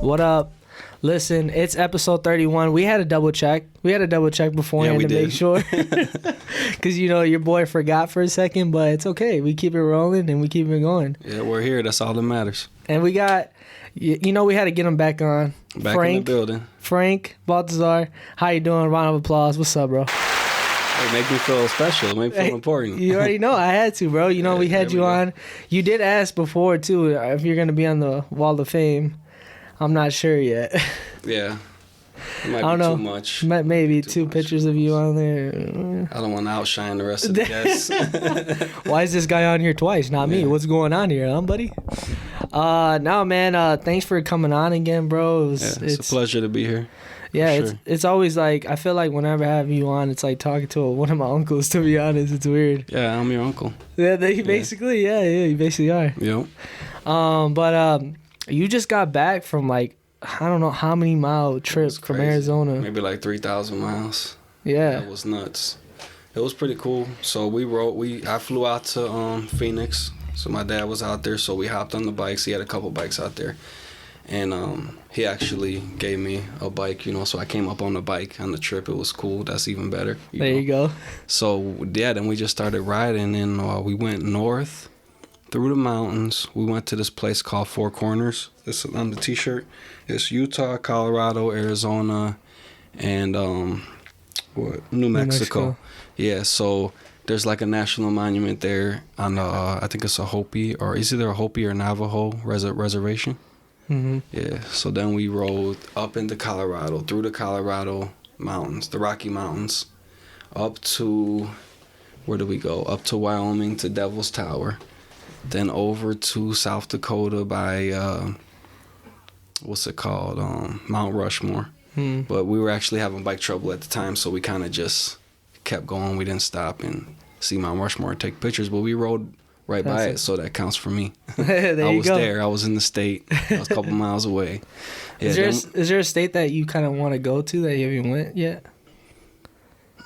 What up? Listen, it's episode 31. We had to double check. Beforehand to make sure. Because, your boy forgot for a second, but it's okay. We keep it rolling and we keep it going. Yeah, we're here. That's all that matters. And we got, we had to get him back on. Back in the building. Frank Baltazar. How you doing? Round of applause. What's up, bro? Hey, make me feel special. Make me feel important. You already know. I had to, bro. We had you on. You did ask before, too, if you're going to be on the Wall of Fame. I'm not sure yet. Yeah. It might be too much. Maybe two pictures of you on there. I don't want to outshine the rest of the guests. Why is this guy on here twice? Not me. What's going on here, huh, buddy? No, man. Thanks for coming on again, bro. It's a pleasure to be here. Yeah, sure. It's always like, I feel like whenever I have you on, it's like talking to one of my uncles, to be honest. It's weird. Yeah, I'm your uncle. Yeah, you basically are. Yep. But you just got back from like, I don't know how many mile trip from Arizona. Maybe like 3,000 miles. Yeah. That was nuts. It was pretty cool. So I flew out to Phoenix. So my dad was out there, so we hopped on the bikes. He had a couple bikes out there. And he actually gave me a bike, so I came up on the bike on the trip. It was cool. That's even better. You go. So, yeah, then we just started riding, and we went north through the mountains. We went to this place called Four Corners. This is on the T-shirt. It's Utah, Colorado, Arizona, and New Mexico. Yeah, so there's like a national monument there on I think it's a Hopi, or is either a Hopi or Navajo reservation. Mm-hmm. Yeah, so then we rode up into Colorado, through the Colorado mountains, the Rocky Mountains, up to, where did we go? Up to Wyoming, to Devil's Tower, then over to South Dakota by, what's it called, Mount Rushmore. Mm. But we were actually having bike trouble at the time, so we kind of just kept going. We didn't stop and see Mount Rushmore and take pictures, but we rode right by it, so that counts for me. I was there. I was in the state. I was a couple miles away. Yeah, is there a state that you kind of want to go to that you haven't went yet?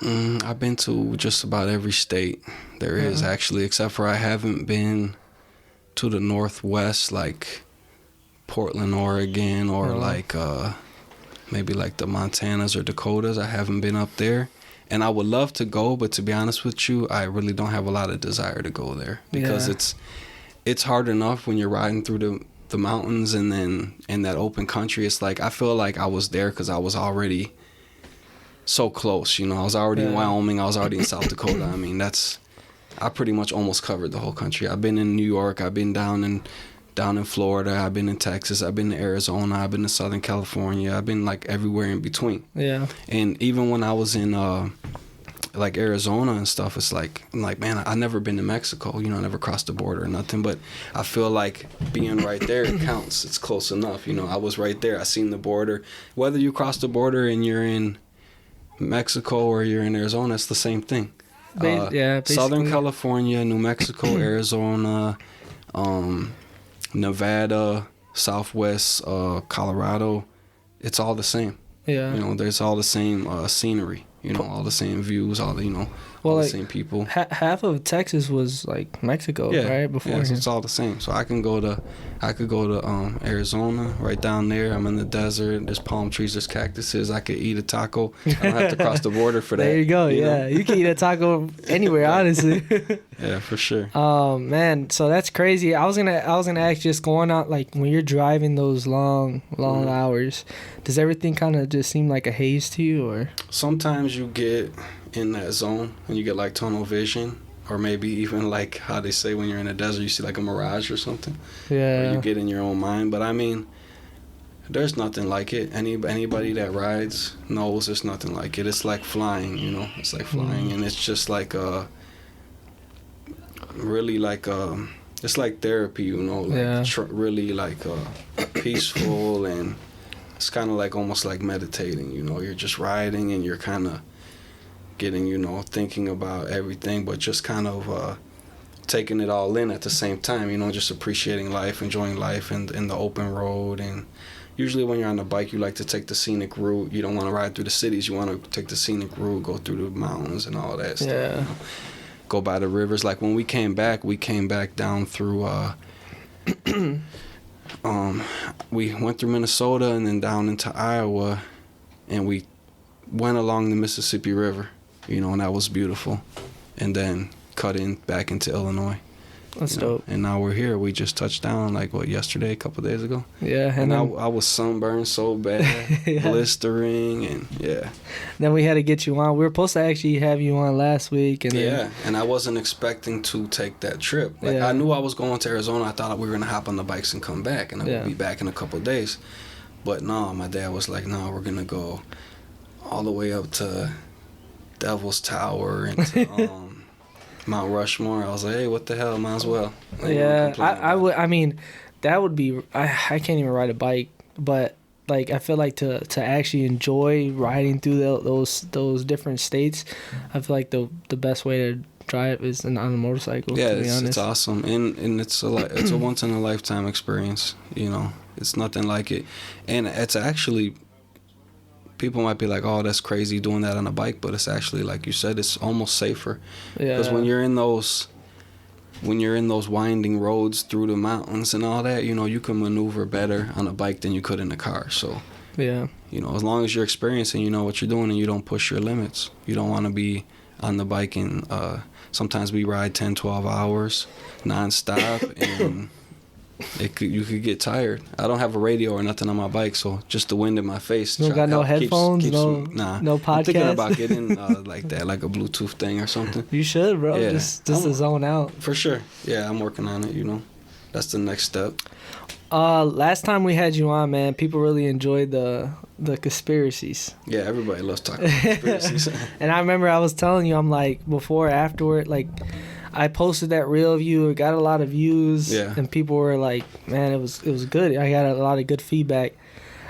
I've been to just about every state there is, actually, except for I haven't been to the Northwest, like Portland, Oregon, or like maybe like the Montanas or Dakotas. I haven't been up there. And I would love to go, but to be honest with you, I really don't have a lot of desire to go there because it's hard enough when you're riding through the mountains, and then in that open country, it's like I feel like I was there because I was already so close. I was already in Wyoming. I was already in South Dakota. I mean, I pretty much almost covered the whole country. I've been in New York. I've been down in Florida. I've been in Texas. I've been to Arizona. I've been to Southern California. I've been like everywhere in between. Yeah. And even when I was in like Arizona and stuff, it's like I'm like, man, I never been to Mexico. I never crossed the border or nothing. But I feel like being right there, it counts. It's close enough. I was right there. I seen the border. Whether you cross the border and you're in Mexico or you're in Arizona, it's the same thing. Southern California, New Mexico, Arizona, Nevada, Southwest, Colorado, it's all the same. Yeah. There's all the same scenery, all the same views, all the same people. Half of Texas was like Mexico, right? Before. Yeah, so it's all the same. So I could go to Arizona, right down there. I'm in the desert. There's palm trees, there's cactuses. I could eat a taco. I don't have to cross the border for that. There you go. You can eat a taco anywhere, honestly. Yeah, for sure. Man, so that's crazy. I was gonna ask, just going out, like when you're driving those long hours, does everything kind of just seem like a haze to you, or? Sometimes you get in that zone and you get like tunnel vision, or maybe even like how they say when you're in a desert you see like a mirage or something. Yeah. Or you get in your own mind. But I mean, there's nothing like it. Anybody that rides knows there's nothing like it. It's like flying, It's like flying, and it's just like really like it's like therapy, really like peaceful, and it's kind of like almost like meditating. You're just riding and you're kind of getting, thinking about everything, but just kind of taking it all in at the same time, just appreciating life, enjoying life in the open road. And usually when you're on the bike, you like to take the scenic route. You don't want to ride through the cities. You want to take the scenic route, go through the mountains and all that stuff. Yeah. Go by the rivers. Like when we came back down through we went through Minnesota and then down into Iowa, and we went along the Mississippi River, you know, and that was beautiful, and then cut in back into Illinois. That's dope. And now we're here. We just touched down yesterday, a couple of days ago. Yeah, and I was sunburned so bad, yeah. Blistering, and yeah. Then we had to get you on. We were supposed to actually have you on last week, and and I wasn't expecting to take that trip. I knew I was going to Arizona. I thought we were gonna hop on the bikes and come back, and I would be back in a couple of days. But no, my dad was like, "No, we're gonna go all the way up to Devil's Tower and to, Mount Rushmore." I was like, "Hey, what the hell? Might as well." I would. I mean, that would be. I can't even ride a bike, but like I feel like to actually enjoy riding through those different states, I feel like the best way to drive is on a motorcycle. Yeah, to be honest. It's awesome, and it's a once in a lifetime experience. You know, it's nothing like it, and it's actually. People might be like, "Oh, that's crazy doing that on a bike," but it's actually, like you said, it's almost safer. Yeah. Because when you're in those winding roads through the mountains and all that, you know, you can maneuver better on a bike than you could in a car. So, yeah, you know, as long as you're experiencing, you know what you're doing, and you don't push your limits. You don't want to be on the bike and sometimes we ride 10, 12 hours nonstop, and you could get tired. I don't have a radio or nothing on my bike, so just the wind in my face. You got no headphones, keeps no podcast. I'm thinking about getting like that, like a Bluetooth thing or something. You should, bro. Yeah. Just to zone out. For sure. Yeah, I'm working on it. You know, that's the next step. Last time we had you on, man, people really enjoyed the conspiracies. Yeah, everybody loves talking conspiracies. And I remember I was telling you, I'm like, before, afterward, like. I posted that reel of you. It got a lot of views, and people were like, "Man, it was good." I got a lot of good feedback,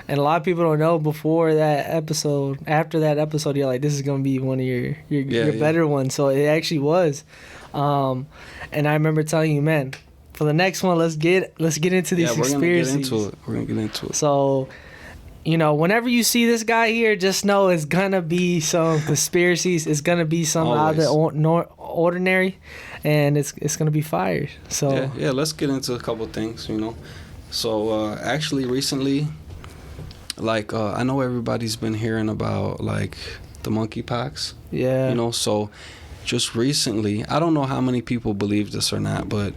and a lot of people don't know. Before that episode, after that episode, you're like, "This is gonna be one of your better ones." So it actually was, and I remember telling you, "Man, for the next one, let's get into these conspiracies." We're gonna get into it. So, you know, whenever you see this guy here, just know it's gonna be some conspiracies. It's gonna be some out of the ordinary, and it's gonna be fire. So yeah, let's get into a couple things, you know. So actually, recently, like I know everybody's been hearing about like the monkeypox. Yeah. You know, so just recently, I don't know how many people believe this or not, but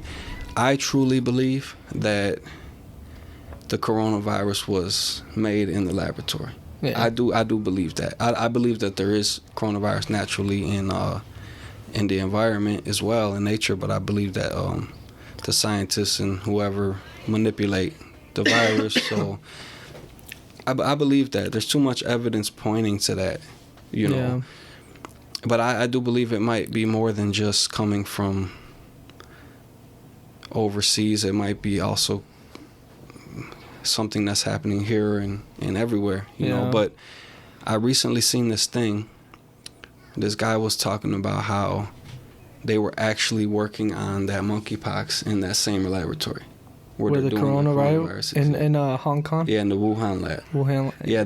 I truly believe that the coronavirus was made in the laboratory. Yeah. I do believe that. I believe that there is coronavirus naturally in the environment as well, in nature, but I believe that the scientists and whoever manipulate the virus. So I believe that there's too much evidence pointing to that, you know. Yeah. But I do believe it might be more than just coming from overseas. It might be also something that's happening here and everywhere, you know. But I recently seen this thing. This guy was talking about how they were actually working on that monkeypox in that same laboratory where the coronavirus in Hong Kong. Yeah, in the Wuhan lab. Yeah,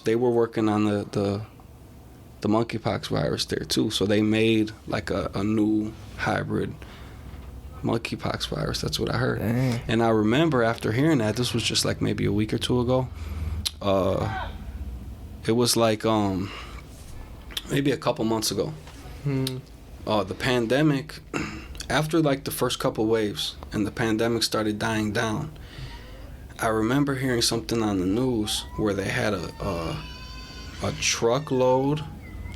they were working on the monkeypox virus there too. So they made like a new hybrid monkeypox virus. That's what I heard. Dang. And I remember after hearing that, this was just like maybe a week or two ago. It was like maybe a couple months ago. The pandemic, after like the first couple waves and the pandemic started dying down, I remember hearing something on the news where they had a truckload,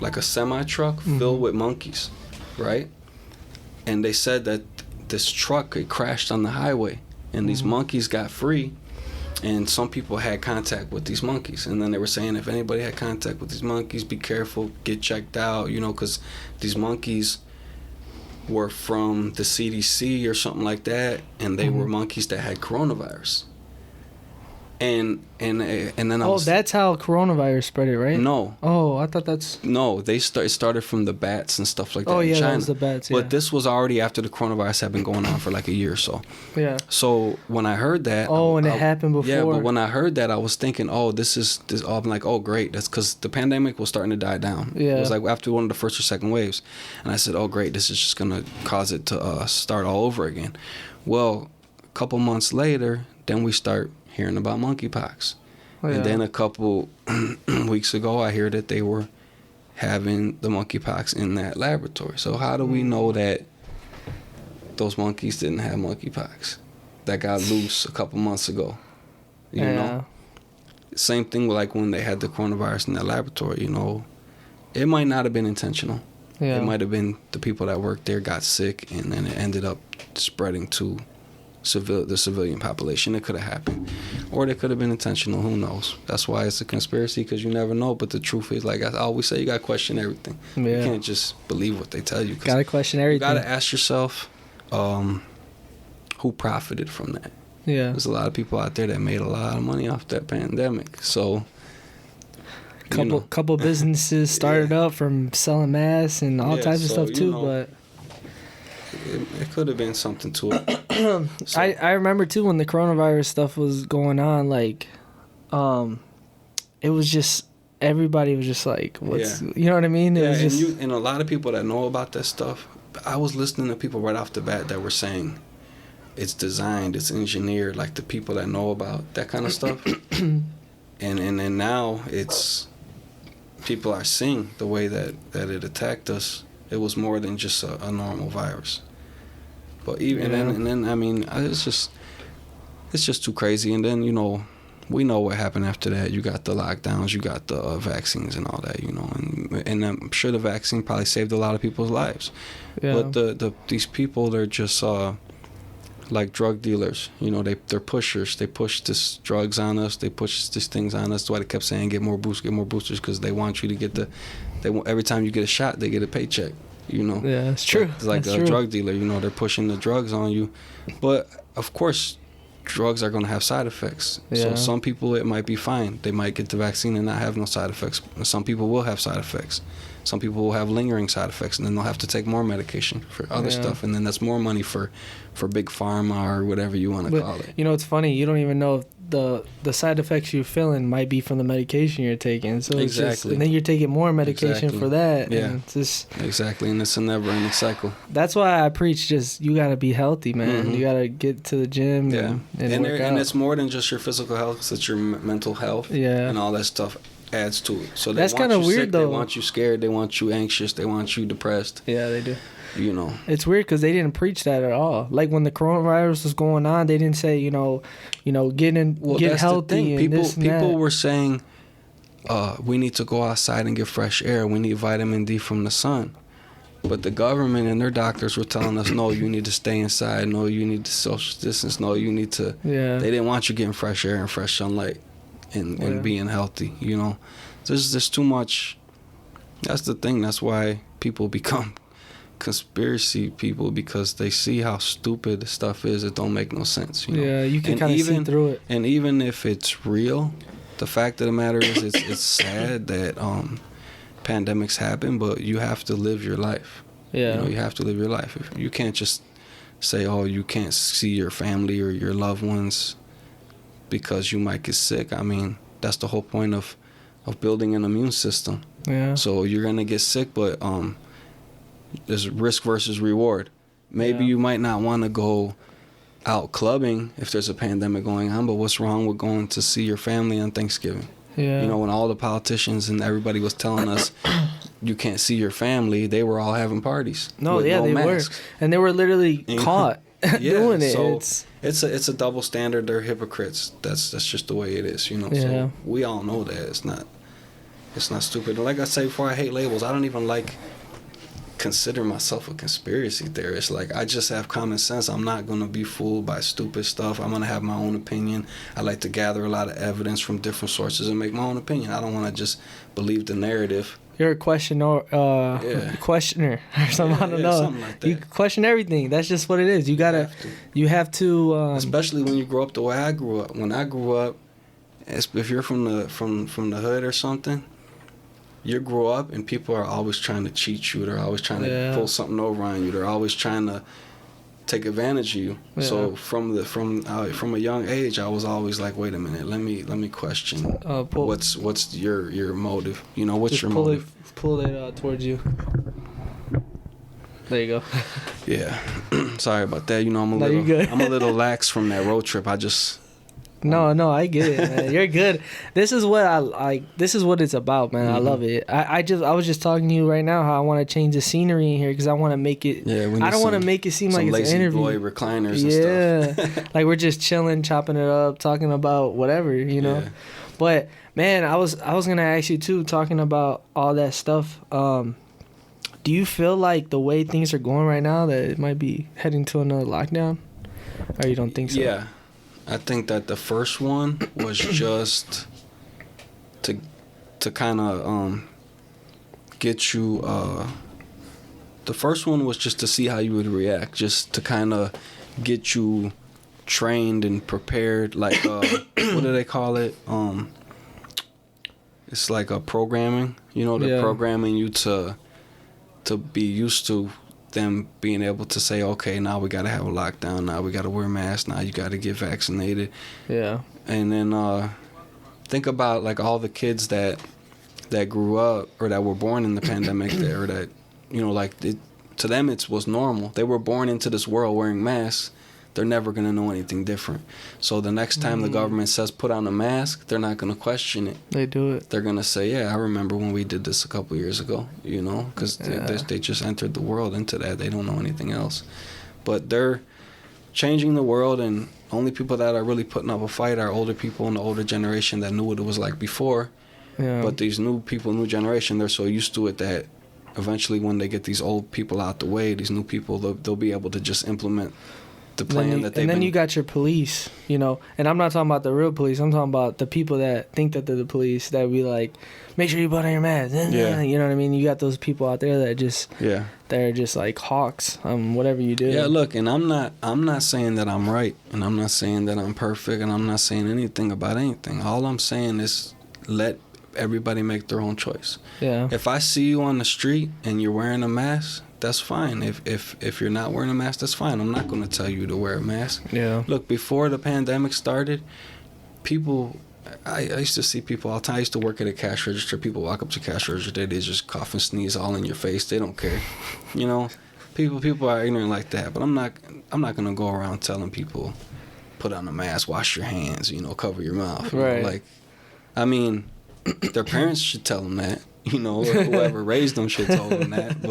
like a semi-truck filled with monkeys, right? And they said that this truck, it crashed on the highway, and these monkeys got free, and some people had contact with these monkeys. And then they were saying, if anybody had contact with these monkeys, be careful, get checked out, you know, because these monkeys were from the CDC or something like that, and they were monkeys that had coronavirus. And then that's how coronavirus spread it, right? No. Oh, I thought that's... No, it started from the bats and stuff like that in China. That was the bats, But this was already after the coronavirus had been going on for like a year or so. Yeah. So when I heard that... and it happened before. Yeah, but when I heard that, I was thinking, this is... I'm like, oh, great. That's because the pandemic was starting to die down. Yeah. It was like after one of the first or second waves. And I said, oh, great. This is just going to cause it to start all over again. Well, couple months later, then we start hearing about monkeypox. Oh, yeah. And then a couple weeks ago, I hear that they were having the monkeypox in that laboratory. So how do we know that those monkeys didn't have monkeypox that got loose a couple months ago? You know? Same thing with like when they had the coronavirus in that laboratory, you know. It might not have been intentional. Yeah. It might have been the people that worked there got sick and then it ended up spreading to the civilian population. It could have happened. Or it could have been intentional. Who knows? That's why it's a conspiracy, because you never know. But the truth is, like I always say, you got to question everything. Yeah. You can't just believe what they tell you. Got to question everything. You got to ask yourself who profited from that. Yeah. There's a lot of people out there that made a lot of money off that pandemic. So... Couple businesses started up from selling masks and all types of stuff too, but it could have been something to it. So. I remember too when the coronavirus stuff was going on, like, it was just everybody was just like, "What's?" You know what I mean? It was just, and a lot of people that know about that stuff. I was listening to people right off the bat that were saying it's designed, it's engineered, like the people that know about that kind of stuff. and now it's. People are seeing the way that it attacked us. It was more than just a normal virus. But even and then I mean, it's just too crazy. And then, you know, we know what happened after that. You got the lockdowns, you got the vaccines and all that, you know, and I'm sure the vaccine probably saved a lot of people's lives. Yeah. But these people, they're just like drug dealers, you know, they're pushers. They push this drugs on us. They push these things on us. That's why they kept saying get more boosters, because they want you to get every time you get a shot, they get a paycheck, you know. Yeah, it's true. It's like a drug dealer, you know, they're pushing the drugs on you. But of course, drugs are going to have side effects. Yeah. So some people, it might be fine. They might get the vaccine and not have no side effects. Some people will have side effects. Some people will have lingering side effects, and then they'll have to take more medication for other stuff, and then that's more money for big pharma or whatever you want to call it. You know, it's funny. You don't even know if the side effects you're feeling might be from the medication you're taking. So it's just, and then you're taking more medication for that. Yeah, and it's just, exactly, and it's a never-ending cycle. That's why I preach just you got to be healthy, man. Mm-hmm. You got to get to the gym and work out. And it's more than just your physical health. It's your mental health and all that stuff adds to it. So that's kind of weird, sick, though. They want you scared. They want you anxious. They want you depressed. Yeah, they do. You know, it's weird because they didn't preach that at all. Like when the coronavirus was going on, they didn't say get healthy. People were saying, we need to go outside and get fresh air. We need vitamin D from the sun. But the government and their doctors were telling us, no, you need to stay inside. No, you need to social distance. No, you need to. Yeah. They didn't want you getting fresh air and fresh sunlight. And being healthy, you know. There's too much. That's the thing. That's why people become conspiracy people, because they see how stupid stuff is. It don't make no sense, you know. Yeah, you can kind of see through it. And even if it's real, the fact of the matter is it's sad that pandemics happen, but you have to live your life. Yeah. You know, you have to live your life. You can't just say, oh, you can't see your family or your loved ones because you might get sick. I mean, that's the whole point of building an immune system. Yeah. So you're gonna get sick, but there's risk versus reward. Maybe you might not want to go out clubbing if there's a pandemic going on, but what's wrong with going to see your family on Thanksgiving? Yeah. You know, when all the politicians and everybody was telling us you can't see your family, they were all having parties. No, they masks. Were, and they were literally caught doing it. So it's a double standard. They're hypocrites. That's just the way it is. You know. Yeah. So we all know that it's not stupid. Like I say before, I hate labels. I don't even consider myself a conspiracy theorist. Like, I just have common sense. I'm not going to be fooled by stupid stuff. I'm going to have my own opinion. I like to gather a lot of evidence from different sources and make my own opinion. I don't want to just believe the narrative. You're a questioner or something. I don't know. Something like that. You question everything. That's just what it is. You have to. Especially when you grow up the way I grew up. When I grew up, if you're from the hood or something, you grow up and people are always trying to cheat you. They're always trying to pull something over on you. They're always trying to take advantage of you. Yeah. So from a young age, I was always like, wait a minute, let me question what's your motive? You know, what's your motive? Pull it towards you. There you go. Yeah. Sorry about that. You know, I'm a little lax from that road trip. I just. No, I get it, man. You're good. This is what I like. This is what it's about, man. I love it. I was just talking to you right now how I want to change the scenery in here because I want to make it. Yeah, I don't want to make it seem like it's an interview. Boy recliners and stuff. Like we're just chilling, chopping it up, talking about whatever, you know. Yeah. But man, I was gonna ask you too, talking about all that stuff. Do you feel like the way things are going right now that it might be heading to another lockdown, or you don't think so? Yeah. I think that the first one was just to kind of get you. The first one was just to see how you would react, just to kind of get you trained and prepared. Like what do they call it? It's like a programming. You know, they're programming you to be used to them being able to say, okay, now we got to have a lockdown, now we got to wear masks, now you got to get vaccinated. Yeah. And then think about like all the kids that grew up or that were born in the pandemic or that, you know, like to them it was normal. They were born into this world wearing masks. They're never going to know anything different. So the next time the government says put on a mask, they're not going to question it. They do it. They're going to say, yeah, I remember when we did this a couple years ago, you know, because they just entered the world into that. They don't know anything else. But they're changing the world, and only people that are really putting up a fight are older people in the older generation that knew what it was like before. Yeah. But these new people, new generation, they're so used to it that eventually when they get these old people out the way, these new people, they'll be able to just implement the plan that they've and then you got your police, you know, and I'm not talking about the real police. I'm talking about the people that think that they're the police that be like, make sure you put on your mask. Yeah. You know what I mean? You got those people out there that just they're just like hawks on whatever you do. Yeah, look, and I'm not saying that I'm right, and I'm not saying that I'm perfect, and I'm not saying anything about anything. All I'm saying is let everybody make their own choice. Yeah. If I see you on the street and you're wearing a mask, that's fine. If you're not wearing a mask, that's fine. I'm not going to tell you to wear a mask. Yeah. Look, before the pandemic started, people, I used to see people all the time. I used to work at a cash register. People walk up to cash register, they just cough and sneeze all in your face. They don't care. You know, people are ignorant like that. But I'm not going to go around telling people, put on a mask, wash your hands, you know, cover your mouth. You know? Like, I mean, their parents should tell them that. You know, whoever raised them should tell them that.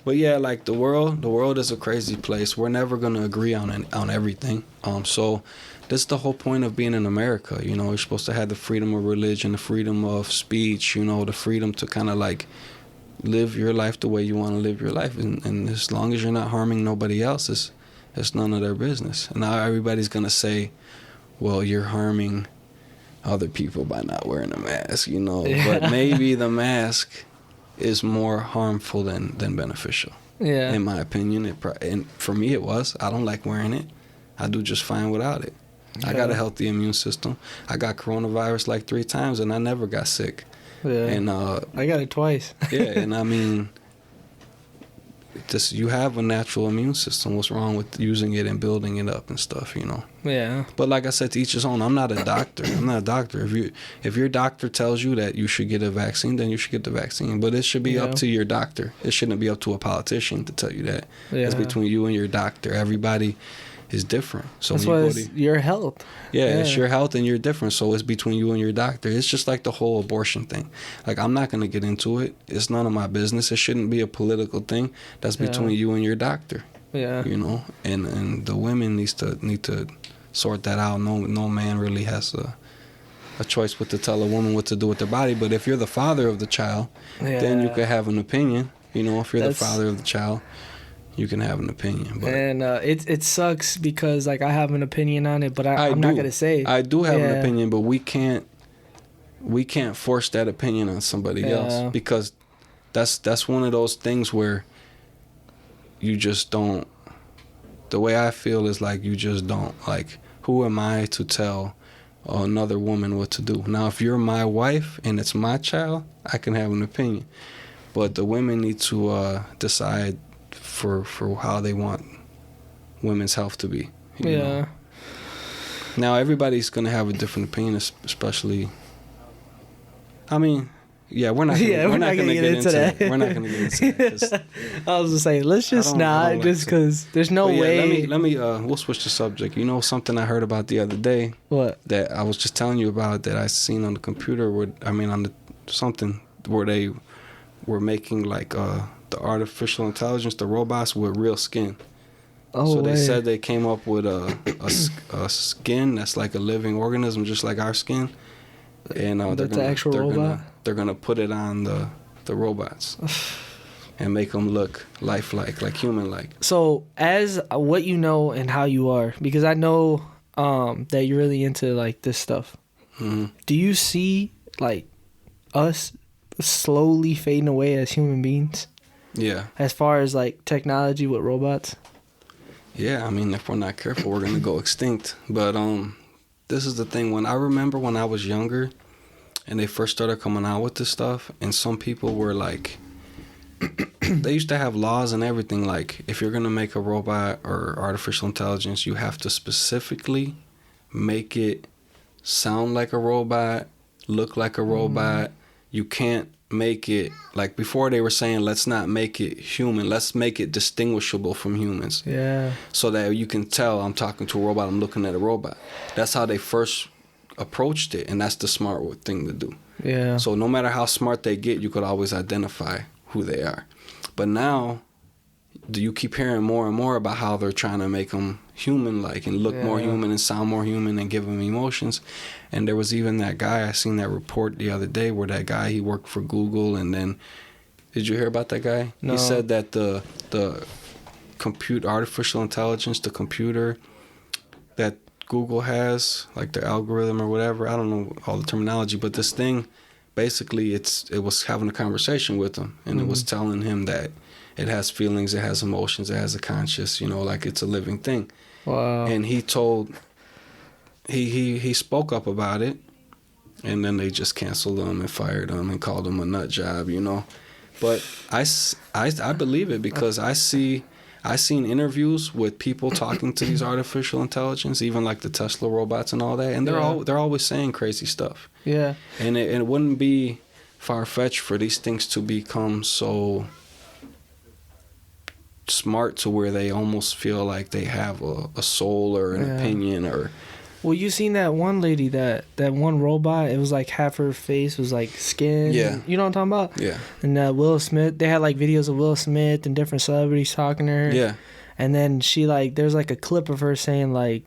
But yeah, like the world is a crazy place. We're never gonna agree on everything. So that's the whole point of being in America. You know, you're supposed to have the freedom of religion, the freedom of speech. You know, the freedom to kind of like live your life the way you want to live your life. And as long as you're not harming nobody else, it's none of their business. And now everybody's gonna say, well, you're harming other people by not wearing a mask, you know. Yeah. But maybe the mask is more harmful than beneficial. Yeah. In my opinion, and for me it was. I don't like wearing it. I do just fine without it. Yeah. I got a healthy immune system. I got coronavirus like 3 times and I never got sick. Yeah. And I got it twice. Yeah, and I mean, you have a natural immune system. What's wrong with using it and building it up and stuff, you know? Yeah. But like I said, to each his own. I'm not a doctor. If your doctor tells you that you should get a vaccine, then you should get the vaccine. But it should be up to your doctor. It shouldn't be up to a politician to tell you that. Yeah. It's between you and your doctor. Everybody is different. So that's why it's your health. Yeah, it's your health and you're different. So it's between you and your doctor. It's just like the whole abortion thing. Like, I'm not going to get into it. It's none of my business. It shouldn't be a political thing. That's between you and your doctor. Yeah. You know, and the women need to sort that out. No man really has a choice what to tell a woman what to do with their body. But if you're the father of the child, then you could have an opinion. You know, if you're the father of the child, you can have an opinion. But and it sucks because like I have an opinion on it, but I'm not gonna say it. I do have an opinion, but we can't force that opinion on somebody else, because that's one of those things where you just don't. The way I feel is like you just don't. Like, who am I to tell another woman what to do? Now, if you're my wife and it's my child, I can have an opinion, but the women need to decide for how they want women's health to be. You know? Now everybody's gonna have a different opinion, especially. I mean, Yeah, we're not gonna get into that. We're not gonna get into that. I was just saying, let's just not, just because there's no way. Let me we'll switch the subject. You know something I heard about the other day? What? That I was just telling you about, that I seen on the computer, something where they were making like the artificial intelligence, the robots with real skin. Oh, so they said they came up with a skin that's like a living organism, just like our skin. And they're gonna put it on the robots and make them look lifelike, like human-like. So, as what you know and how you are, because I know that you're really into like this stuff. Mm-hmm. Do you see like us slowly fading away as human beings? Yeah. As far as like technology with robots. Yeah, I mean, if we're not careful, we're gonna go extinct. But this is the thing. When I was younger, and they first started coming out with this stuff, and some people were like, they used to have laws and everything. Like, if you're gonna make a robot or artificial intelligence, you have to specifically make it sound like a robot, look like a robot. You can't make it, like before they were saying, let's not make it human, let's make it distinguishable from humans. Yeah. So that you can tell I'm talking to a robot, I'm looking at a robot. That's how they first approached it, and that's the smart thing to do. Yeah. So no matter how smart they get, you could always identify who they are. But now, you keep hearing more and more about how they're trying to make them human-like and look more human and sound more human and give them emotions. And there was even that guy, I seen that report the other day where that guy, he worked for Google, and then, did you hear about that guy? No. He said that the artificial intelligence, the computer that Google has, like their algorithm or whatever, I don't know all the terminology, but this thing, basically it was having a conversation with him, and it was telling him that it has feelings, it has emotions, it has a conscience, like it's a living thing. Wow. And he spoke up about it, and then they just canceled him and fired him and called him a nut job, But I believe it, because I seen interviews with people talking to these artificial intelligence, even like the Tesla robots and all that, and they're always saying crazy stuff. Yeah. And it wouldn't be far-fetched for these things to become so smart to where they almost feel like they have a soul or an opinion or... Well, you seen that one lady, that one robot, it was like half her face was like skin. Yeah. You know what I'm talking about? Yeah. And Will Smith, they had like videos of Will Smith and different celebrities talking to her. Yeah. And then she there's like a clip of her saying like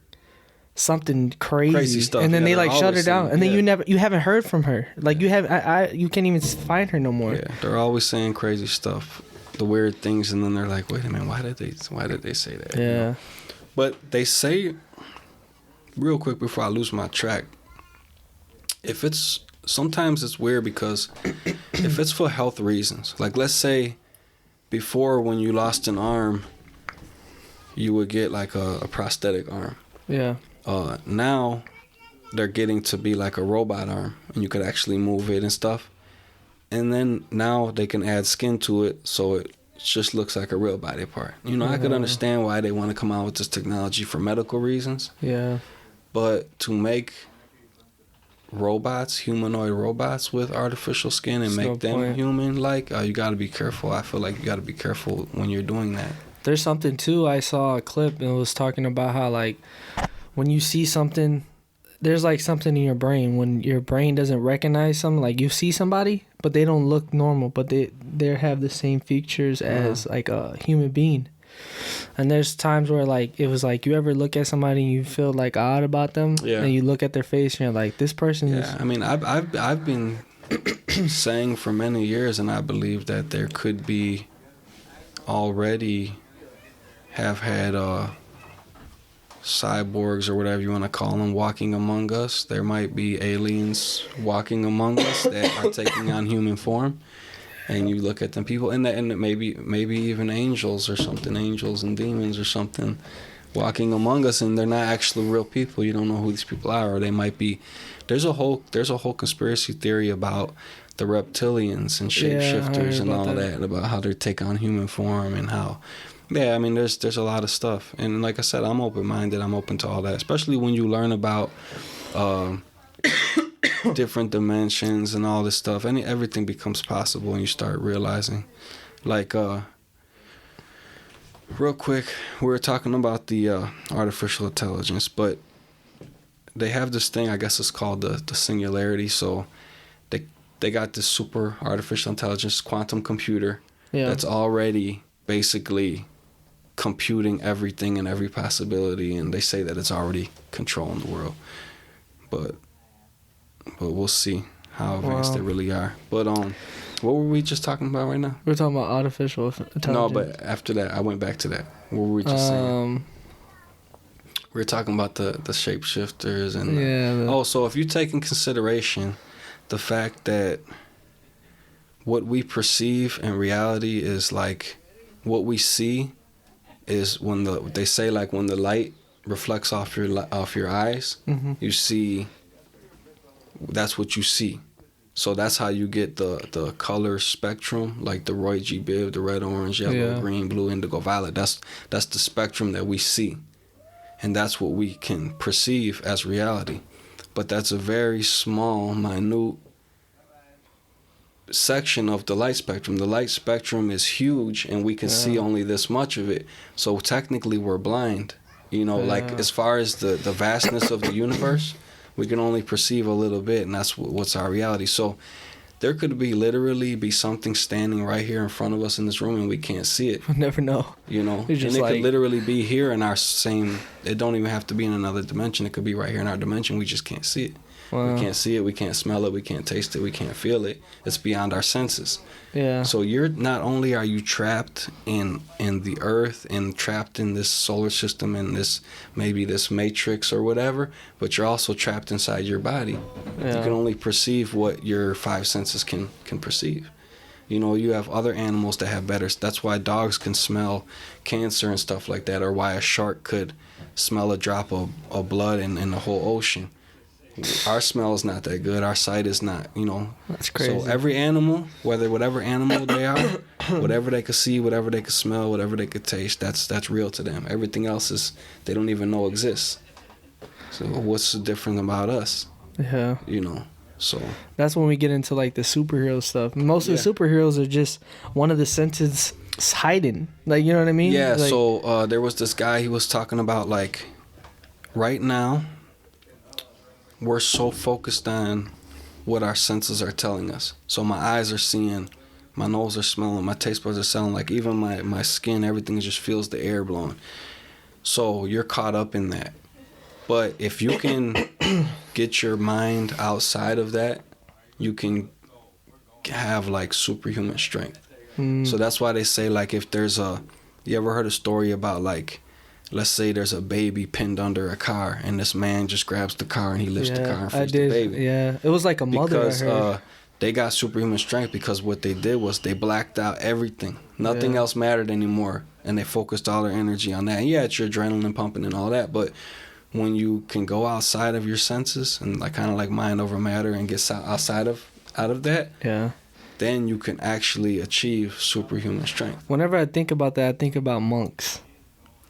something crazy stuff. And then they like shut her down. And then you haven't heard from her. Like you can't even find her no more. Yeah. They're always saying crazy stuff, the weird things, and then they're like, wait a minute, why did they say that? Yeah. But they say, real quick before I lose my track, sometimes it's weird, because if it's for health reasons, like let's say before, when you lost an arm, you would get like a prosthetic arm. Yeah. Now they're getting to be like a robot arm, and you could actually move it and stuff. And then now they can add skin to it, so it just looks like a real body part. I could understand why they want to come out with this technology for medical reasons. Yeah. But to make humanoid robots with artificial skin and make them human-like, you got to be careful. I feel like you got to be careful when you're doing that. There's something too, I saw a clip, and it was talking about how like when you see something, there's like something in your brain when your brain doesn't recognize something. Like you see somebody, but they don't look normal, but they have the same features as like a human being. And there's times where like it was like you ever look at somebody and you feel like odd about them, and you look at their face and you're like, this person is... I mean, I've been saying for many years, and I believe that there could be already have had cyborgs or whatever you want to call them walking among us. There might be aliens walking among us that are taking on human form. And you look at them, people, and maybe even angels or something, angels and demons or something, walking among us, and they're not actually real people. You don't know who these people are, or they might be. There's a whole conspiracy theory about the reptilians and shapeshifters and all that, about how they take on human form and how. Yeah, I mean, there's a lot of stuff, and like I said, I'm open-minded. I'm open to all that, especially when you learn about different dimensions and all this stuff. Everything becomes possible when you start realizing. Like, real quick, we were talking about the artificial intelligence, but they have this thing, I guess it's called the singularity. So they got this super artificial intelligence quantum computer that's already basically computing everything and every possibility, and they say that it's already controlling the world. But we'll see how advanced they really are. But what were we just talking about right now? We're talking about artificial intelligence. No, but after that, I went back to that. What were we just saying? We were talking about the shapeshifters and so if you take in consideration the fact that what we perceive in reality is like what we see is when they say like when the light reflects off your eyes, you see. That's what you see. So that's how you get the color spectrum, like the Roy G. Biv, the red, orange, yellow, green, blue, indigo, violet. That's the spectrum that we see. And that's what we can perceive as reality. But that's a very small, minute section of the light spectrum. The light spectrum is huge, and we can see only this much of it. So technically we're blind. Like as far as the vastness of the universe, we can only perceive a little bit, and that's what's our reality. So there could literally be something standing right here in front of us in this room, and we can't see it. We'll never know. And it could literally be here in our same. It don't even have to be in another dimension. It could be right here in our dimension. We just can't see it. Wow. We can't see it. We can't smell it. We can't taste it. We can't feel it. It's beyond our senses. Yeah. So not only are you trapped in the earth and trapped in this solar system and this matrix or whatever, but you're also trapped inside your body. Yeah. You can only perceive what your five senses can perceive. You have other animals that have better. That's why dogs can smell cancer and stuff like that, or why a shark could smell a drop of blood in the whole ocean. Our smell is not that good. Our sight is not, That's crazy. So every animal, whatever animal they are, whatever they could see, whatever they could smell, whatever they could taste, that's real to them. Everything else they don't even know exists. So what's different about us? Yeah. So that's when we get into like the superhero stuff. Most of the superheroes are just one of the senses hiding. Like, you know what I mean? Yeah. Like, so there was this guy. He was talking about like right now. We're so focused on what our senses are telling us. So my eyes are seeing, my nose are smelling, my taste buds are smelling, like even my skin, everything just feels the air blowing. So you're caught up in that. But if you can get your mind outside of that, you can have like superhuman strength. So that's why they say like if you ever heard a story about like, let's say there's a baby pinned under a car, and this man just grabs the car and he lifts the car and frees the baby. Yeah, it was like a mother. Because they got superhuman strength because what they did was they blacked out everything. Nothing else mattered anymore, and they focused all their energy on that. And yeah, it's your adrenaline pumping and all that, but when you can go outside of your senses and like kind of like mind over matter and get out of that, then you can actually achieve superhuman strength. Whenever I think about that, I think about monks.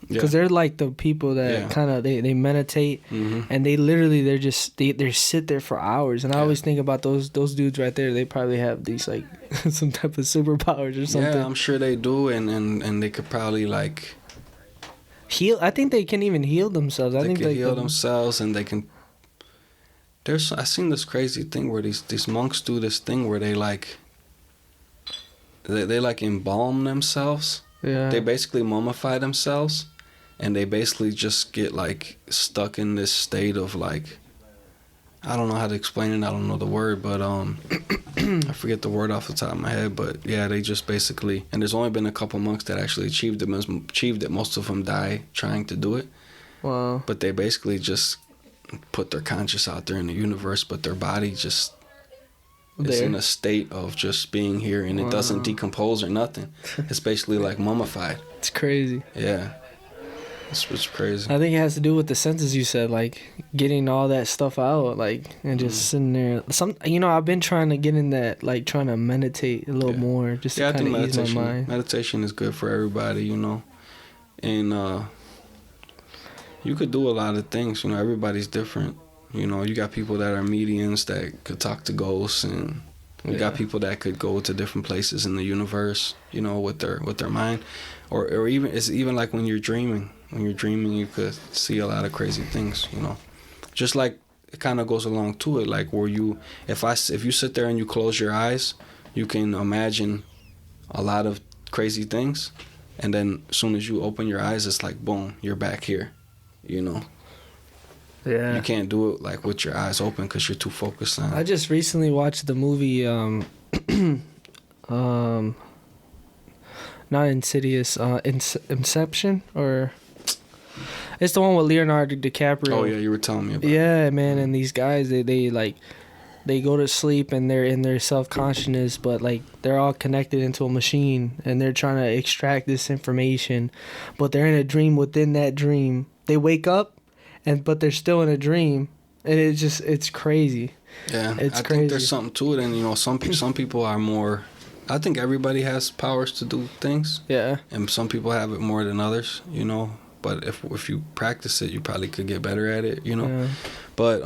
Because they're like the people that kind of they meditate, and they literally they sit there for hours. And I always think about those dudes right there. They probably have these like some type of superpowers or something. Yeah, I'm sure they do, and they could probably like heal. I think they can even heal themselves. I think they can heal themselves, and they can. I seen this crazy thing where these monks do this thing where they like they like embalm themselves. Yeah. They basically mummify themselves, and they basically just get like stuck in this state of like, I don't know how to explain it. I don't know the word, but I forget the word off the top of my head. But yeah, they just basically, and there's only been a couple monks that actually achieved it. Most of them die trying to do it. Wow. But they basically just put their conscious out there in the universe, but their body just is in a state of just being here, and it doesn't decompose or nothing. It's basically like mummified. It's crazy. Yeah. It's crazy. I think it has to do with the senses you said, like getting all that stuff out, like, and just sitting there. I've been trying to get in that, like trying to meditate a little more, just to kind of ease my mind. Meditation is good for everybody, and you could do a lot of things. Everybody's different. You know, you got people that are mediums that could talk to ghosts, and you got people that could go to different places in the universe, you know, with their mind, or even it's even like when you're dreaming. When you're dreaming, you could see a lot of crazy things, you know. Just like it kind of goes along to it, like where you, if you sit there and you close your eyes, you can imagine a lot of crazy things, and then as soon as you open your eyes, it's like boom, you're back here, you know. Yeah. You can't do it like with your eyes open because you're too focused on it. I just recently watched the movie not Insidious, Inception, or it's the one with Leonardo DiCaprio. Oh yeah, you were telling me about it, man. And these guys, they go to sleep and they're in their self-consciousness, but like they're all connected into a machine and they're trying to extract this information, but they're in a dream within that dream. They wake up but they're still in a dream, and it's crazy. Yeah, it's I crazy. think there's something to it, and you know, some people are more. I think everybody has powers to do things. Yeah. And some people have it more than others, you know. But if you practice it, you probably could get better at it, you know. Yeah. But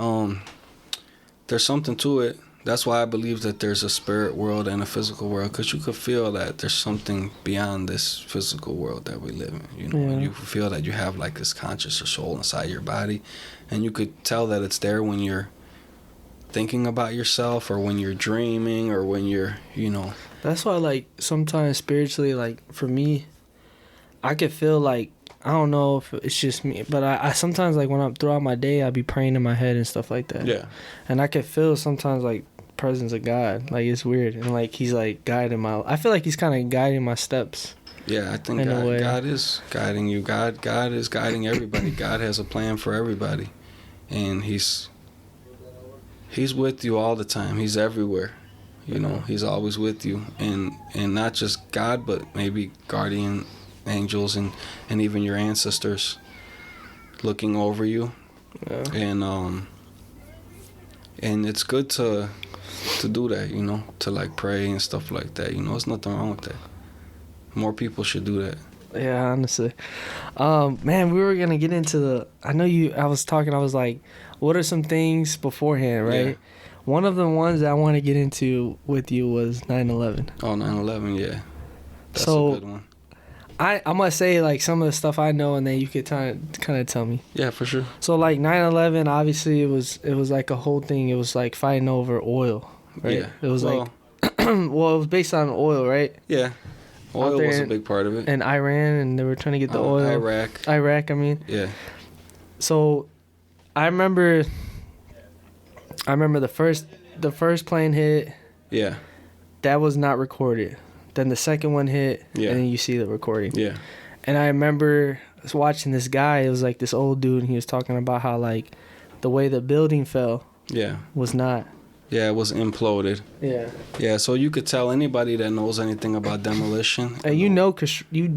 there's something to it. That's why I believe that there's a spirit world and a physical world, because you could feel that there's something beyond this physical world that we live in, you know. Yeah. And you feel that you have like this conscious or soul inside your body, and you could tell that it's there when you're thinking about yourself, or when you're dreaming, or when you're, you know. That's why, like, sometimes spiritually, like, for me, I could feel like, I don't know if it's just me, but I sometimes, like, when I'm throughout my day, I be praying in my head and stuff like that. Yeah. And I could feel sometimes, like, presence of God. Like, it's weird. And, like, he's, like, guiding I feel like he's kind of guiding my steps. Yeah, I think God is guiding you. God is guiding everybody. God has a plan for everybody. And he's with you all the time. He's everywhere. You know, he's always with you. And not just God, but maybe guardian angels and even your ancestors looking over you. Yeah. And it's good to do that, you know, to like pray and stuff like that. You know, there's nothing wrong with that. More people should do that. Yeah, honestly. Man, we were gonna get into I was like, what are some things beforehand, right? Yeah. One of the ones that I want to get into with you was 9/11. Oh, 9/11, yeah. That's a good one. I'm gonna say like some of the stuff I know, and then you could kind of tell me. Yeah, for sure. So like 9/11, obviously it was like a whole thing. It was like fighting over oil, right? Yeah. It was well, it was based on oil, right? Yeah. Oil was a big part of it. And Iran, and they were trying to get the oil. Iraq, I mean. Yeah. So, I remember the first plane hit. Yeah. That was not recorded. Then the second one hit, and then you see the recording. Yeah. And I remember watching this guy. It was like this old dude, and he was talking about how like the way the building fell. Yeah. Was not. Yeah, it was imploded. Yeah. Yeah, so you could tell anybody that knows anything about demolition. And you've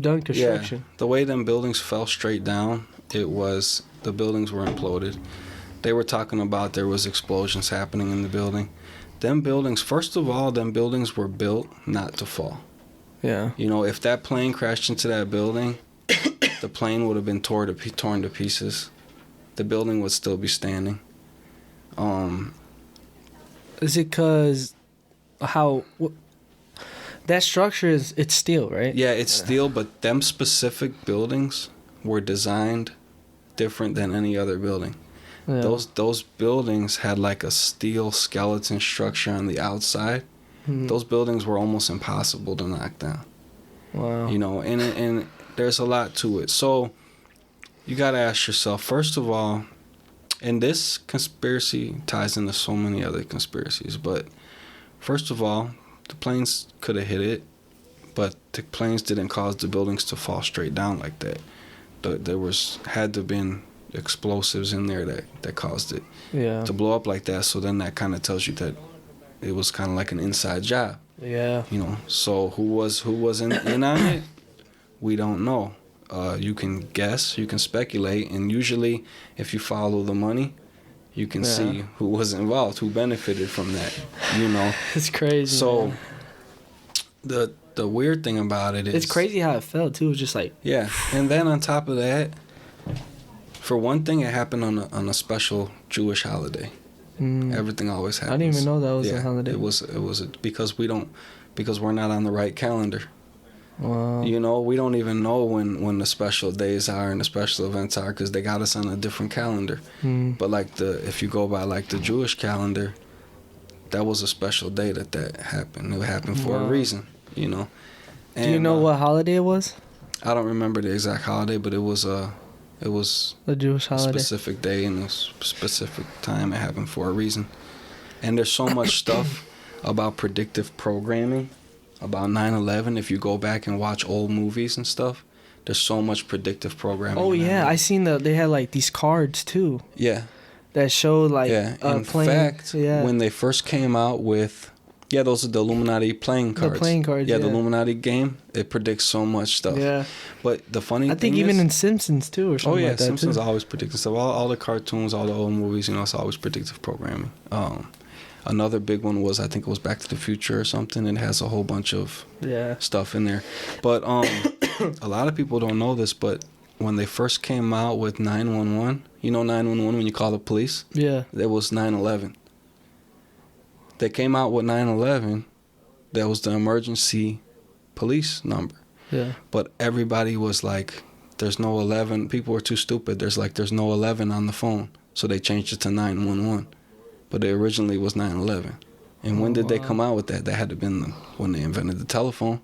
done construction. Yeah, the way them buildings fell straight down, the buildings were imploded. They were talking about there was explosions happening in the building. First of all, them buildings were built not to fall. Yeah. You know, if that plane crashed into that building, the plane would have been torn to pieces. The building would still be standing. Is it because that structure it's steel, right? Yeah, it's steel, but them specific buildings were designed different than any other building. Yeah. Those buildings had like a steel skeleton structure on the outside. Mm-hmm. Those buildings were almost impossible to knock down. Wow. You know, and there's a lot to it. So you got to ask yourself, first of all, and this conspiracy ties into so many other conspiracies, but first of all, the planes could have hit it, but the planes didn't cause the buildings to fall straight down like that. There had to have been explosives in there that caused it to blow up like that. So then that kind of tells you that it was kind of like an inside job. Yeah. You know, so who was in on it? We don't know. You can guess, you can speculate, and usually if you follow the money, you can see who was involved, who benefited from that, you know. It's crazy. So the weird thing about it is, it's crazy how it fell too. It's just like, yeah. And then on top of that, For one thing, it happened on a special Jewish holiday. Everything always happens. I didn't even know that was a holiday. It was because we're not on the right calendar. Wow. You know, we don't even know when the special days are and the special events are because they got us on a different calendar. But like if you go by like the Jewish calendar, that was a special day that happened. It happened for a reason, you know. And, do you know what holiday it was? I don't remember the exact holiday, but it was a Jewish holiday. Specific day and a specific time. It happened for a reason. And there's so much stuff about predictive programming, about 9/11. If you go back and watch old movies and stuff, there's so much predictive programming. Oh yeah, I seen they had like these cards too. Yeah. That showed like in fact, when they first came out with those are the Illuminati playing cards. The playing cards. Yeah, the Illuminati game. It predicts so much stuff. Yeah. But the funny thing I think even in Simpsons too, or something like that. Simpsons always predicting stuff. All the cartoons, all the old movies, you know, it's always predictive programming. Another big one was, I think it was Back to the Future or something. It has a whole bunch of stuff in there. But a lot of people don't know this, but when they first came out with 911, you know 911 when you call the police? Yeah. It was 9/11. They came out with 9/11. That was the emergency police number. Yeah. But everybody was like, there's no 11. People were too stupid. There's no 11 on the phone. So they changed it to 911. But it originally was 9/11. And when did they come out with that? That had to have been when they invented the telephone.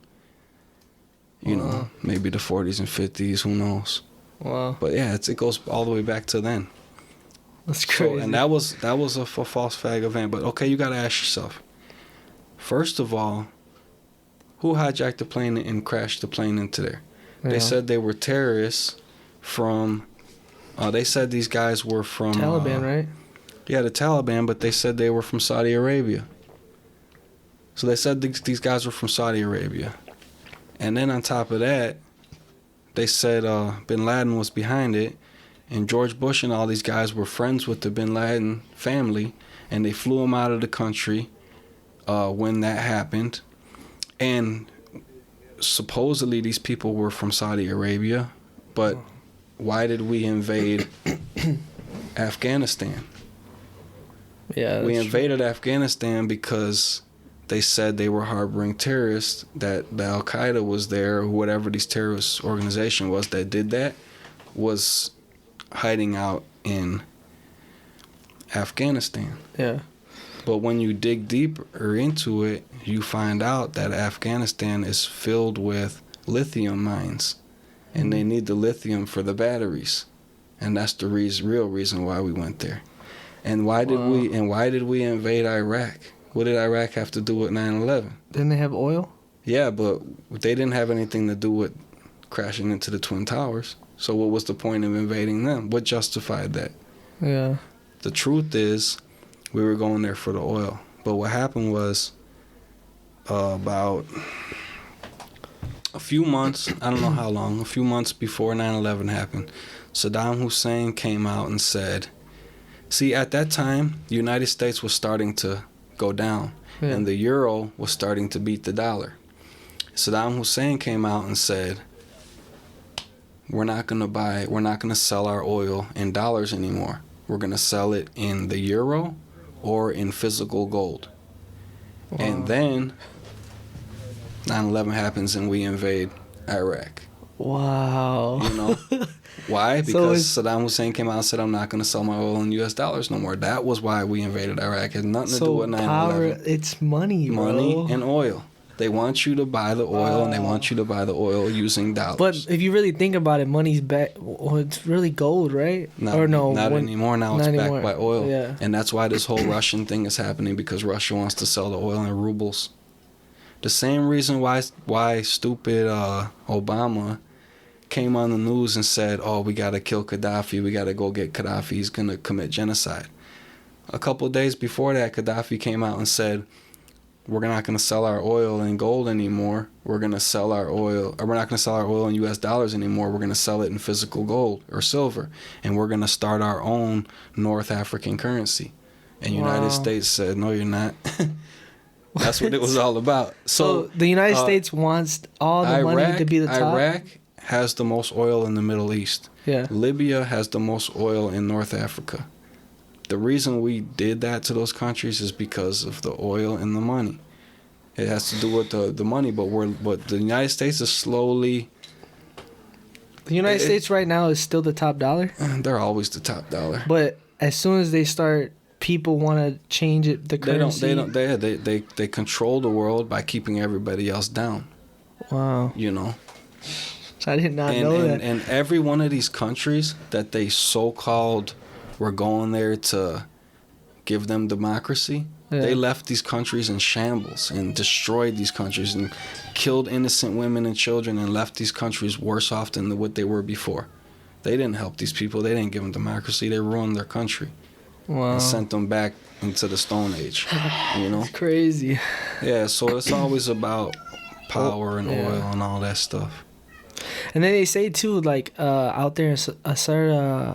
You know, maybe the 40s and 50s, who knows. Wow. But yeah, it goes all the way back to then. That's crazy. So, and that was a false flag event. But okay, you got to ask yourself. First of all, who hijacked the plane and crashed the plane into there? Yeah. They said they were terrorists from. They said these guys were from Taliban, right? Yeah, the Taliban, but they said they were from Saudi Arabia. So they said these guys were from Saudi Arabia. And then on top of that, they said bin Laden was behind it, and George Bush and all these guys were friends with the bin Laden family, and they flew him out of the country when that happened. And supposedly these people were from Saudi Arabia, but why did we invade Afghanistan? Yeah, we invaded Afghanistan because they said they were harboring terrorists, that the Al-Qaeda was there, or whatever these terrorist organization was that did that, was hiding out in Afghanistan. Yeah. But when you dig deeper into it, you find out that Afghanistan is filled with lithium mines, and they need the lithium for the batteries, and that's the real reason why we went there. And why did we invade Iraq? What did Iraq have to do with 9/11? Didn't they have oil? Yeah, but they didn't have anything to do with crashing into the Twin Towers. So what was the point of invading them? What justified that? Yeah. The truth is, we were going there for the oil. But what happened was, about a few months, I don't know how long, a few months before 9/11 happened, Saddam Hussein came out and said, see, at that time, the United States was starting to go down, and the euro was starting to beat the dollar. Saddam Hussein came out and said, we're not going to sell our oil in dollars anymore. We're going to sell it in the euro or in physical gold. Wow. And then 9/11 happens and we invade Iraq. Wow. You know? Why? Because Saddam Hussein came out and said, I'm not going to sell my oil in U.S. dollars no more. That was why we invaded Iraq. It had nothing to do with 9/11. It's money, bro. Money and oil. They want you to buy the oil, and they want you to buy the oil using dollars. But if you really think about it, money's back. Well, it's really gold, right? Not anymore. Now it's backed by oil. Yeah. And that's why this whole Russian thing is happening, because Russia wants to sell the oil in rubles. The same reason why stupid Obama came on the news and said, oh, we got to kill Gaddafi. We got to go get Gaddafi. He's going to commit genocide. A couple of days before that, Gaddafi came out and said, we're not going to sell our oil in gold anymore. We're going to sell our oil, or we're not going to sell our oil in U.S. dollars anymore. We're going to sell it in physical gold or silver. And we're going to start our own North African currency. And United States said, no, you're not. That's what it was all about. So the United States wants all the money to be the top? Iraq has the most oil in the Middle East. Yeah. Libya has the most oil in North Africa. The reason we did that to those countries is because of the oil and the money. It has to do with the money, but the United States is slowly. The United States right now is still the top dollar. They're always the top dollar. But as soon as they start, people want to change it. The currency. They control the world by keeping everybody else down. Wow. You know. I did not know that. And every one of these countries that they so-called were going there to give them democracy, they left these countries in shambles and destroyed these countries and killed innocent women and children and left these countries worse off than what they were before. They didn't help these people. They didn't give them democracy. They ruined their country. Wow. And sent them back into the Stone Age. You know? It's crazy. Yeah, so it's always about power and oil and all that stuff. And then they say too, like out there in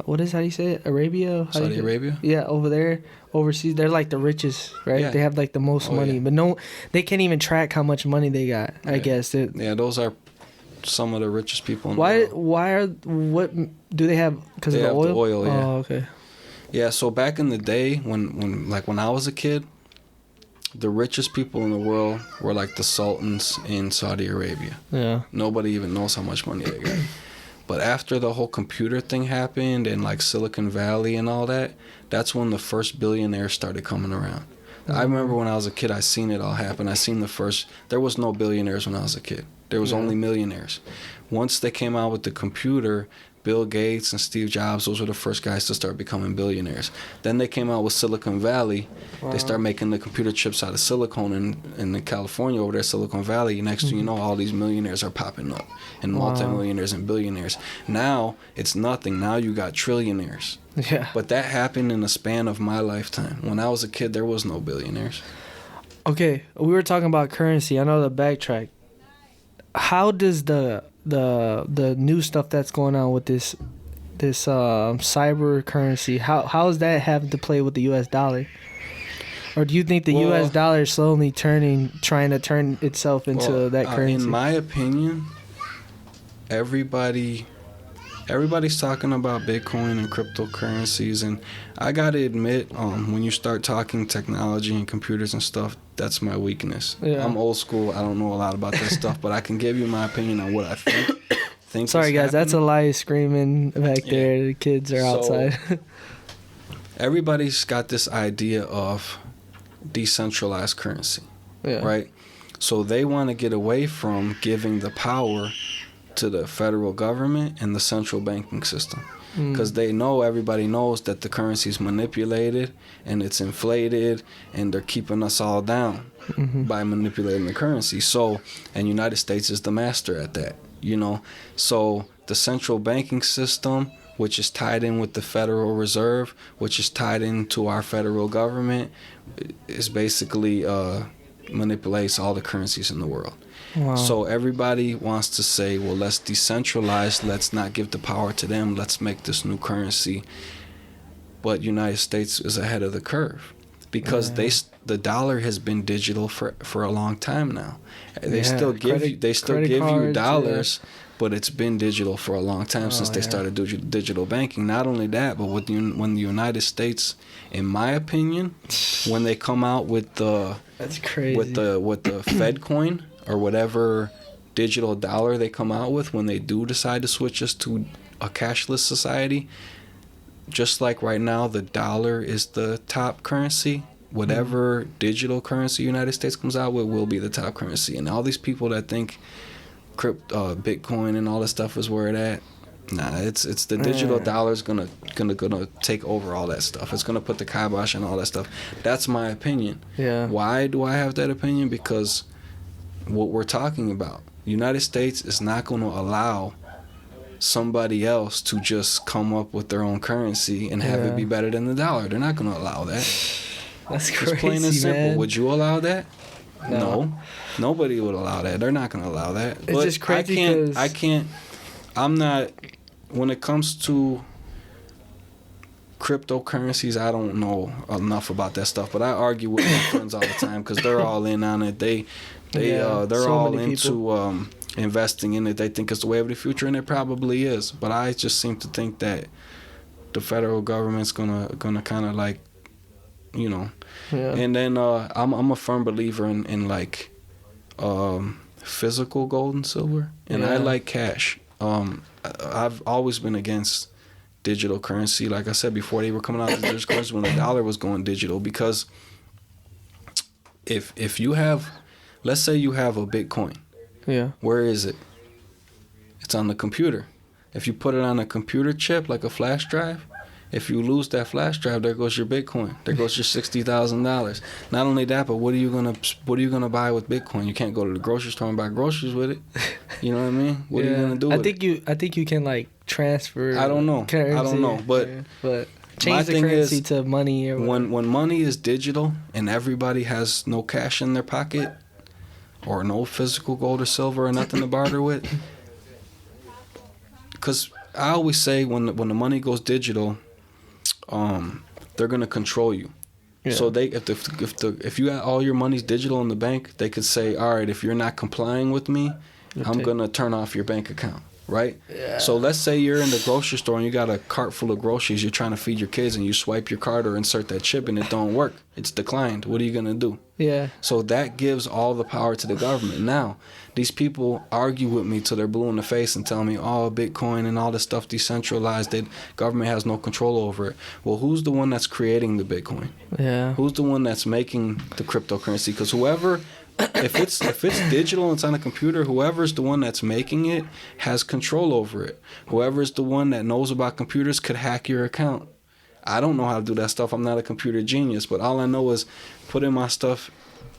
what is how do you say it? Arabia? Saudi Arabia? Yeah, over there, overseas, they're like the richest, right? Yeah. They have like the most money, but they can't even track how much money they got. Yeah. I guess. Those are some of the richest people in the world. What do they have? Because of the oil? The oil, yeah. Oh, okay. Yeah, so back in the day when I was a kid, the richest people in the world were like the sultans in Saudi Arabia. Yeah. Nobody even knows how much money they got. But after the whole computer thing happened and like Silicon Valley and all that, that's when the first billionaires started coming around. Mm-hmm. I remember when I was a kid, I seen it all happen. There was no billionaires when I was a kid. There was only millionaires. Once they came out with the computer, Bill Gates and Steve Jobs, those were the first guys to start becoming billionaires. Then they came out with Silicon Valley. Wow. They start making the computer chips out of silicone in California over there, Silicon Valley. Next thing you know, all these millionaires are popping up and multimillionaires and billionaires. Now it's nothing. Now you got trillionaires. Yeah. But that happened in the span of my lifetime. When I was a kid, there was no billionaires. Okay, we were talking about currency. I know the backtrack. How does the new stuff that's going on with this cyber currency, how does that have to play with the U.S. dollar? Or do you think the U.S. dollar is slowly trying to turn itself into that currency? In my opinion, everybody's talking about Bitcoin and cryptocurrencies, and I gotta admit, when you start talking technology and computers and stuff, that's my weakness. Yeah. I'm old school. I don't know a lot about that stuff, but I can give you my opinion on what I think. Sorry, guys, that's Elias screaming back there. The kids are outside. Everybody's got this idea of decentralized currency, right? So they want to get away from giving the power to the federal government and the central banking system, because everybody knows that the currency is manipulated and it's inflated and they're keeping us all down by manipulating the currency. So, and United States is the master at that, So the central banking system, which is tied in with the Federal Reserve, which is tied into our federal government, is basically manipulates all the currencies in the world. Wow. So everybody wants to say, well, let's decentralize. Let's not give the power to them. Let's make this new currency. But United States is ahead of the curve because the dollar has been digital for a long time now. They still give you dollars, but it's been digital for a long time since they started digital banking. Not only that, but when the United States, in my opinion, when they come out with that's crazy with the Fed coin or whatever digital dollar they come out with, when they do decide to switch us to a cashless society, just like right now the dollar is the top currency, whatever digital currency United States comes out with will be the top currency. And all these people that think Bitcoin and all this stuff is where it at, nah, it's the digital dollar's gonna take over all that stuff. It's gonna put the kibosh on all that stuff. That's my opinion. Yeah. Why do I have that opinion? Because what we're talking about, United States is not going to allow somebody else to just come up with their own currency and have it be better than the dollar. They're not going to allow that. That's crazy, it's plain and simple. Man. Would you allow that? No. Nobody would allow that. They're not going to allow that. It's just crazy. When it comes to cryptocurrencies, I don't know enough about that stuff, but I argue with my friends all the time because they're all in on it. They're all into investing in it. They think it's the way of the future, and it probably is. But I just seem to think that the federal government's gonna kind of like, you know. Yeah. And then I'm a firm believer in like physical gold and silver, and I like cash. I've always been against digital currency. Like I said before, they were coming out with digital currency when the dollar was going digital, because if you have, let's say you have a Bitcoin. Yeah. Where is it? It's on the computer. If you put it on a computer chip, like a flash drive, if you lose that flash drive, there goes your Bitcoin. There goes your $60,000. Not only that, but what are you gonna buy with Bitcoin? You can't go to the grocery store and buy groceries with it. You know what I mean? What are you gonna do? I think you can like transfer. I don't know. But change the currency to money or whatever. When money is digital and everybody has no cash in their pocket, or no physical gold or silver or nothing to barter with. Because I always say when the money goes digital, they're gonna control you. Yeah. So if you got all your money's digital in the bank, they could say, all right, if you're not complying with me, I'm gonna turn off your bank account. Right? Yeah. So let's say you're in the grocery store and you got a cart full of groceries, you're trying to feed your kids, and you swipe your card or insert that chip and it don't work. It's declined. What are you going to do? Yeah. So that gives all the power to the government. Now, these people argue with me till they're blue in the face and tell me, oh, Bitcoin and all this stuff decentralized, that government has no control over it. Well, who's the one that's creating the Bitcoin? Yeah. Who's the one that's making the cryptocurrency? Because whoever... If it's digital and it's on a computer, whoever's the one that's making it has control over it. Whoever's the one that knows about computers could hack your account. I don't know how to do that stuff. I'm not a computer genius, but all I know is putting my stuff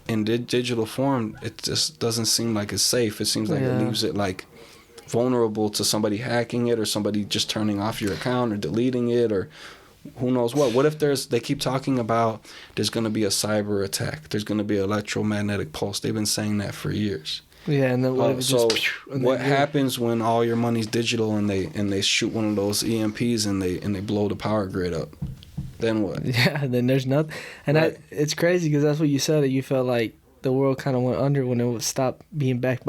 in digital form, it just doesn't seem like it's safe. It seems like it leaves it like vulnerable to somebody hacking it, or somebody just turning off your account or deleting it, or who knows what. What if they keep talking about there's going to be a cyber attack, there's going to be an electromagnetic pulse. They've been saying that for years. Yeah, and then what happens when all your money's digital and they shoot one of those EMPs and they blow the power grid up? Then what? Yeah, then there's nothing. And it's crazy because that's what you said, that you felt like the world kind of went under when when money stopped being backed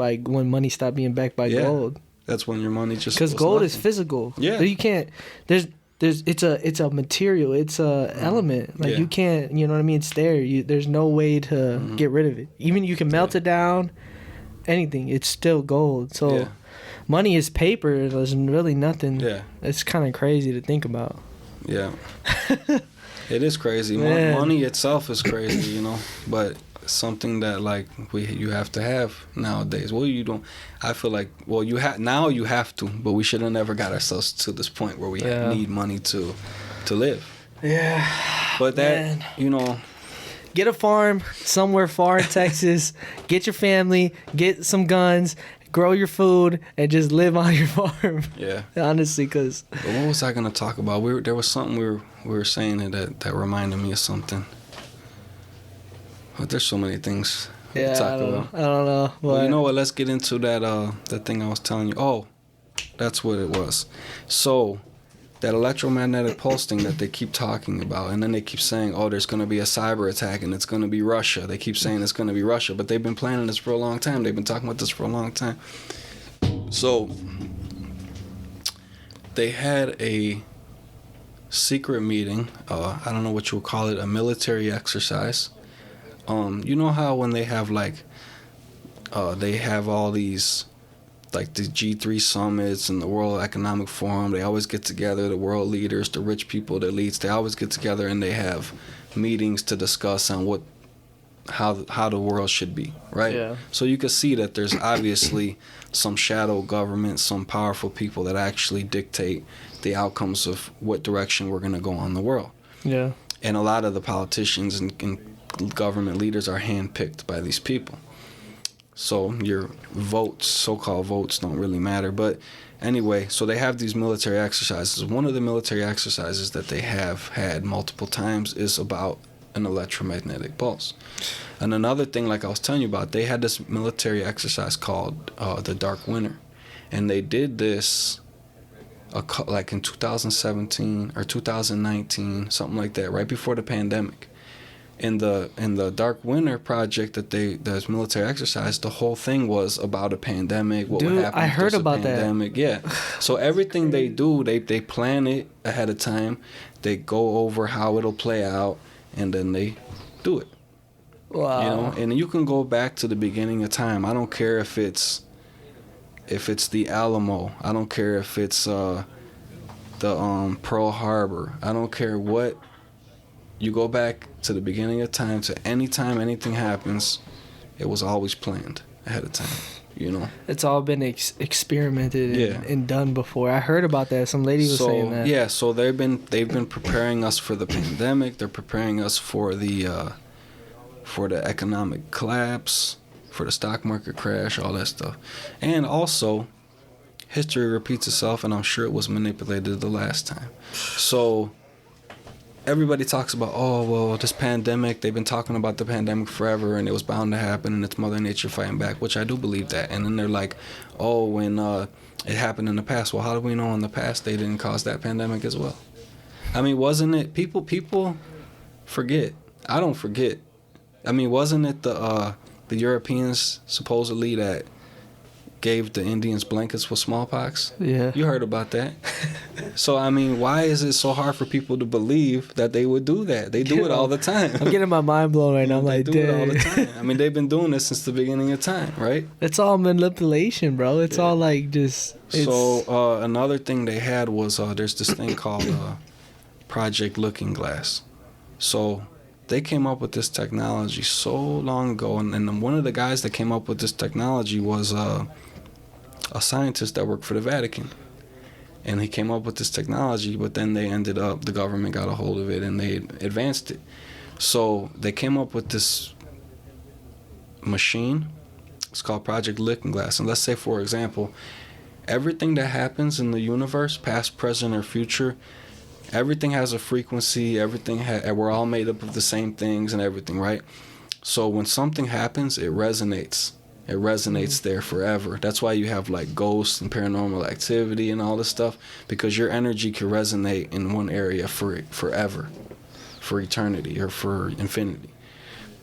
by gold. That's when your money just, because gold is physical. Yeah, you can't. It's a material. It's a element. Like you can't. You know what I mean? It's there. There's no way to get rid of it. Even you can melt it down. Anything. It's still gold. So money is paper. There's really nothing. Yeah. It's kind of crazy to think about. Yeah. It is crazy. Money itself is crazy, you know, but something that like you have to have nowadays. Well, you don't. I feel like you have to, but we should have never got ourselves to this point where we need money to live. Yeah. But that get a farm somewhere far in Texas. Get your family. Get some guns. Grow your food and just live on your farm. Yeah. Honestly, because. What was I gonna talk about? There was something we were saying that reminded me of something. But there's so many things to talk about. I don't know. Well, you know what? Let's get into that thing I was telling you. Oh, that's what it was. So, that electromagnetic pulse thing that they keep talking about, and then they keep saying, oh, there's going to be a cyber attack, and it's going to be Russia. They keep saying it's going to be Russia, but they've been planning this for a long time. They've been talking about this for a long time. So, they had a secret meeting. I don't know what you would call it, a military exercise. You know how when they have they have all these, like the G3 summits and the World Economic Forum, they always get together, the world leaders, the rich people, the elites, they always get together and they have meetings to discuss on how the world should be, right? Yeah. So you can see that there's obviously some shadow government, some powerful people that actually dictate the outcomes of what direction we're going to go on the world. Yeah. And a lot of the politicians and government leaders are handpicked by these people. So your votes, so-called votes, don't really matter. But anyway, so they have these military exercises. One of the military exercises that they have had multiple times is about an electromagnetic pulse. And another thing, like I was telling you about, they had this military exercise called the Dark Winter. And they did this like in 2017 or 2019, something like that, right before the pandemic. in the Dark Winter project that's military exercise, the whole thing was about a pandemic. What would happen? I heard about pandemic. That. Yeah. So everything they do, they plan it ahead of time. They go over how it'll play out, and then they do it. Wow. You know, and you can go back to the beginning of time. I don't care if it's the Alamo. I don't care if it's the Pearl Harbor. I don't care what. You go back to the beginning of time, to any time anything happens, it was always planned ahead of time, you know? It's all been experimented and done before. I heard about that. Some lady was saying that. Yeah, so they've been preparing us for the pandemic. They're preparing us for the economic collapse, for the stock market crash, all that stuff. And also, history repeats itself, and I'm sure it was manipulated the last time. So everybody talks about, oh, well, this pandemic, they've been talking about the pandemic forever, and it was bound to happen, and it's Mother Nature fighting back, which I do believe that. And then they're like, oh, when it happened in the past. Well, how do we know in the past they didn't cause that pandemic as well? I mean, wasn't it, people forget. I don't forget. I mean, wasn't it the Europeans supposedly that gave the Indians blankets for smallpox? Yeah. You heard about that. So, I mean, why is it so hard for people to believe that they would do that? They do it all the time. I'm getting my mind blown right now. I'm like, they do it all the time. I mean, they've been doing this since the beginning of time, right? It's all manipulation, bro. It's all like just... So, another thing they had was there's this thing called Project Looking Glass. So they came up with this technology so long ago, and one of the guys that came up with this technology was a scientist that worked for the Vatican. And he came up with this technology, but then the government got a hold of it and they advanced it. So they came up with this machine. It's called Project Looking Glass. And let's say, for example, everything that happens in the universe, past, present, or future, everything has a frequency. We're all made up of the same things and everything, right? So when something happens, it resonates. It resonates there forever. That's why you have like ghosts and paranormal activity and all this stuff, because your energy can resonate in one area forever, for eternity or for infinity.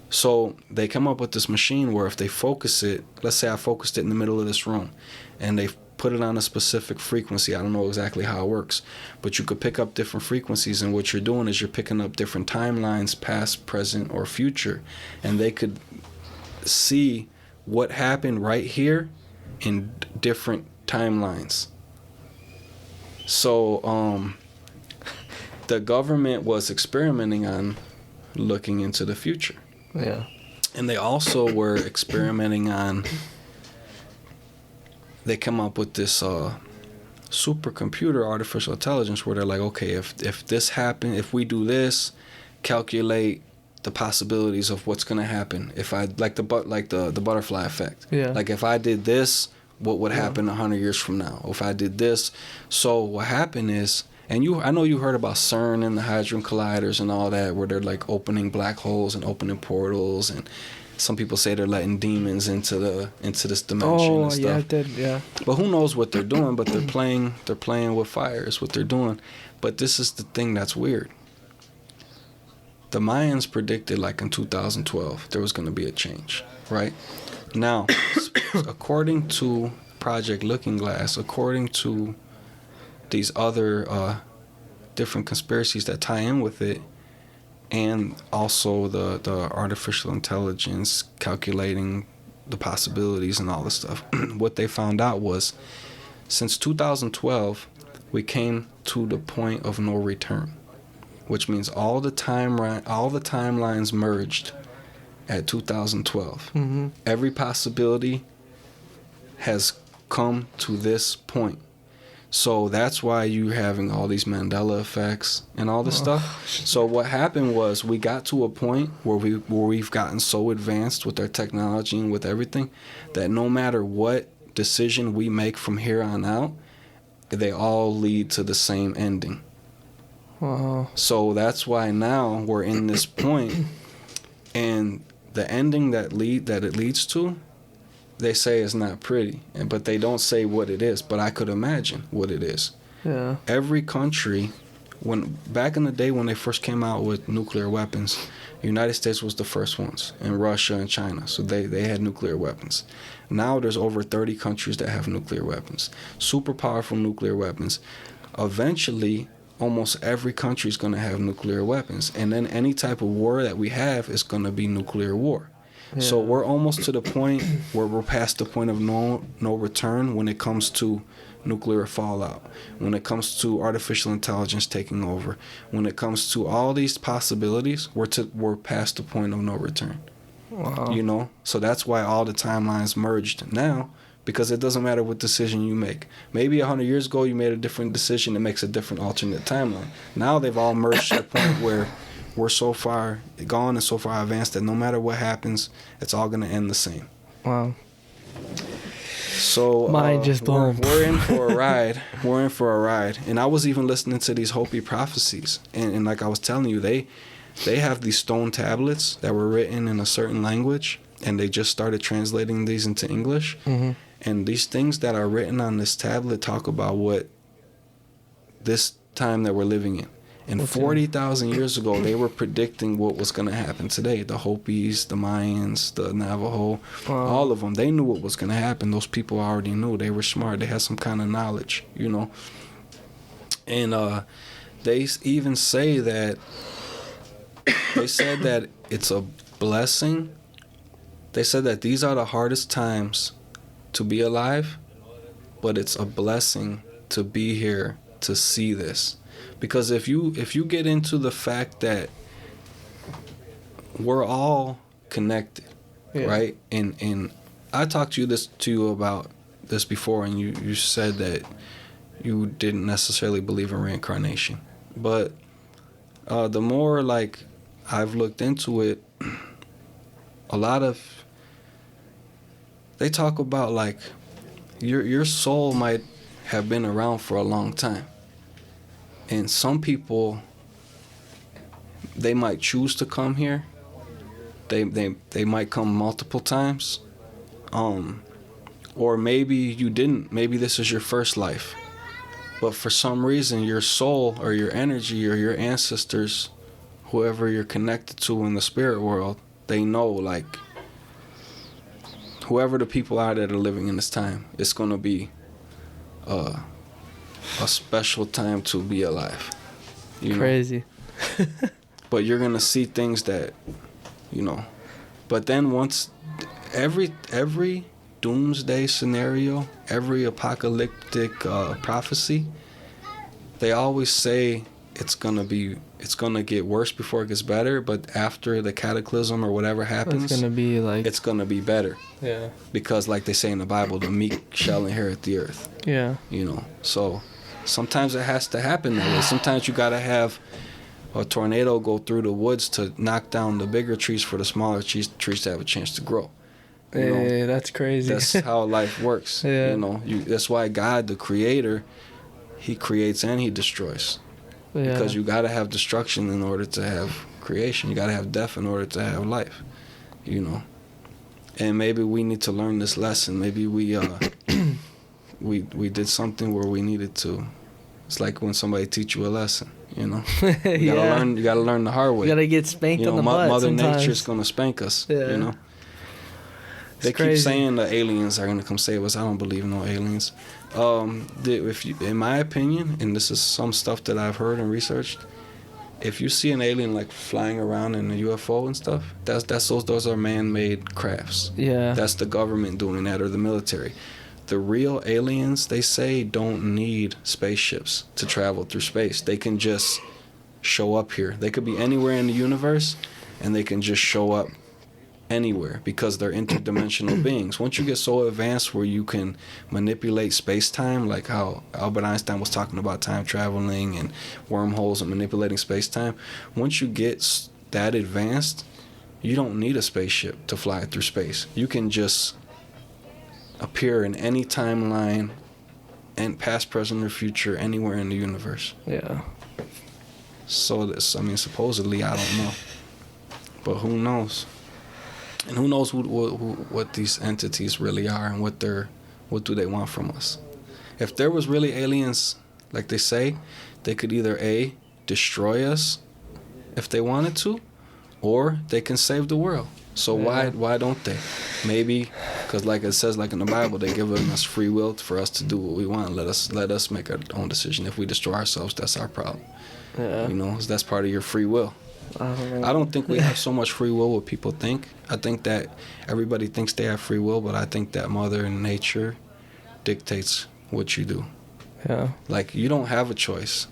So they come up with this machine where if they focus it, let's say I focused it in the middle of this room, and they put it on a specific frequency. I don't know exactly how it works, but you could pick up different frequencies, and what you're doing is you're picking up different timelines, past, present, or future, and they could see what happened right here in different timelines. So the government was experimenting on looking into the future. Yeah. And they also were experimenting on, they come up with this supercomputer, artificial intelligence, where they're like, okay, if this happened, if we do this, calculate the possibilities of what's gonna happen. If I like the butterfly effect. Yeah. Like if I did this, what would happen 100 years from now? If I did this, so what happened is, and I know you heard about CERN and the Hadron Colliders and all that, where they're like opening black holes and opening portals, and some people say they're letting demons into this dimension and stuff. Yeah. But who knows what they're doing? But they're playing with fire is what they're doing. But this is the thing that's weird. The Mayans predicted, like in 2012, there was going to be a change, right? Now, according to Project Looking Glass, according to these other different conspiracies that tie in with it, and also the artificial intelligence calculating the possibilities and all this stuff, what they found out was, since 2012, we came to the point of no return, which means all the timelines merged at 2012. Mm-hmm. Every possibility has come to this point. So that's why you're having all these Mandela effects and all this stuff. So what happened was, we got to a point where we've gotten so advanced with our technology and with everything that no matter what decision we make from here on out, they all lead to the same ending. Wow. So that's why now we're in this point, and the ending that it leads to, they say is not pretty, but they don't say what it is. But I could imagine what it is. Yeah. Every country when back in the day when they first came out with nuclear weapons, the United States was the first ones, and Russia and China. So they had nuclear weapons. Now there's over 30 countries that have nuclear weapons, super powerful nuclear weapons. Eventually, almost every country is going to have nuclear weapons, and then any type of war that we have is going to be nuclear war. Yeah. So we're almost to the point where we're past the point of no return when it comes to nuclear fallout, when it comes to artificial intelligence taking over, when it comes to all these possibilities, we're past the point of no return. Wow. You know, so that's why all the timelines merged now, because it doesn't matter what decision you make. Maybe 100 years ago you made a different decision that makes a different alternate timeline. Now they've all merged to the point where we're so far gone and so far advanced that no matter what happens, it's all going to end the same. Wow. So mind just blown. We're in for a ride. We're in for a ride. And I was even listening to these Hopi prophecies, and like I was telling you, they have these stone tablets that were written in a certain language, and they just started translating these into English. Mm-hmm. And these things that are written on this tablet talk about what this time that we're living in. And 40,000 years ago, they were predicting what was going to happen today. The Hopis, the Mayans, the Navajo, all of them. They knew what was going to happen. Those people already knew. They were smart. They had some kind of knowledge, you know. And they even say that, they said that it's a blessing. They said that these are the hardest times to be alive, but it's a blessing to be here to see this. Because if you get into the fact that we're all connected, right? And I talked to you about this before, and you said that you didn't necessarily believe in reincarnation. But the more like I've looked into it, they talk about like your soul might have been around for a long time. And some people, they might choose to come here. They might come multiple times. Or maybe you didn't. Maybe this is your first life. But for some reason, your soul or your energy or your ancestors, whoever you're connected to in the spirit world, they know, like, whoever the people are that are living in this time, it's going to be a special time to be alive. Crazy. But you're going to see things that, you know. But then once every doomsday scenario, every apocalyptic prophecy, they always say it's going to get worse before it gets better, but after the cataclysm or whatever happens, it's going to be better. Yeah. Because like they say in the Bible, the meek shall inherit the earth. Yeah. You know. So sometimes it has to happen that way. Sometimes you got to have a tornado go through the woods to knock down the bigger trees for the smaller trees to have a chance to grow. Hey, that's crazy. That's how life works. Yeah. You know, that's why God, the creator, he creates and he destroys. Yeah. Because you got to have destruction in order to have creation. You got to have death in order to have life. You know. And maybe we need to learn this lesson. Maybe we we did something where we needed to. It's like when somebody teach you a lesson, you know. You gotta learn the hard way. You gotta get spanked on the butt Mother sometimes. Nature's gonna spank us. Yeah. You know. They keep saying the aliens are gonna come save us. I don't believe in no aliens. In my opinion, and this is some stuff that I've heard and researched, if you see an alien like flying around in a UFO and stuff, those are man-made crafts. Yeah. That's the government doing that, or the military. The real aliens, they say, don't need spaceships to travel through space. They can just show up here. They could be anywhere in the universe, and they can just show up anywhere because they're interdimensional beings. Once you get so advanced where you can manipulate space-time, like how Albert Einstein was talking about time traveling and wormholes and manipulating space-time, once you get that advanced, you don't need a spaceship to fly through space. You can just appear in any timeline, and past, present, or future, anywhere in the universe. Yeah. So supposedly, I don't know, but who knows? And who knows what these entities really are and what do they want from us? If there was really aliens, like they say, they could either A, destroy us if they wanted to, or they can save the world. So why don't they? Maybe because, like it says, like in the Bible, they give us free will for us to do what we want. Let us make our own decision. If we destroy ourselves, that's our problem. Yeah. You know, that's part of your free will. I don't think we have so much free will what people think. I think that everybody thinks they have free will, but I think that Mother Nature dictates what you do. Yeah. Like, you don't have a choice.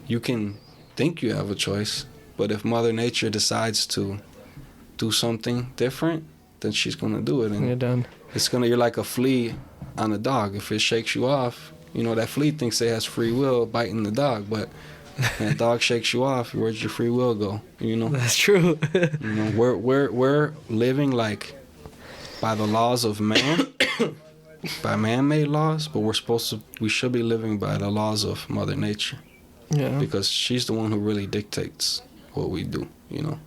You can think you have a choice, but if Mother Nature decides to do something different, then she's gonna do it, and you're done. You're like a flea on a dog. If it shakes you off, you know that flea thinks it has free will biting the dog, but when a dog shakes you off, where's your free will go? You know. That's true. You know, we're living like by the laws of man, by man-made laws, but we should be living by the laws of Mother Nature. Yeah. Because she's the one who really dictates what we do. You know.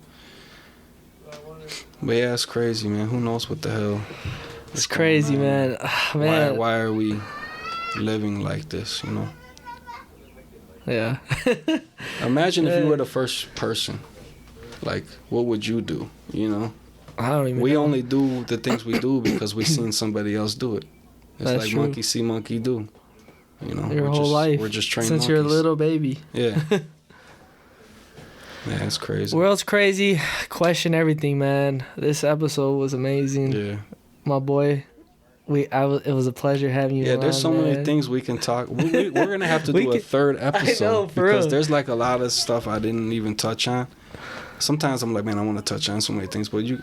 But yeah, it's crazy, man. Who knows what the hell? It's crazy, man. Man. Why are we living like this? You know. Yeah. Imagine if you were the first person. Like, what would you do? You know? I don't even know. We only do the things we do because we've seen somebody else do it. It's That's like true. monkey see, monkey do. You know? Your whole life. We're just trained since monkeys. you're a little baby. Yeah. Man, it's crazy. World's crazy. Question everything, man. This episode was amazing. Yeah. My boy. It was a pleasure having you. Yeah, there's so many things we can talk. We're gonna have to do a third episode. I know, for because real. there's like a lot of stuff I didn't even touch on. Sometimes I'm like, man, I want to touch on so many things, but you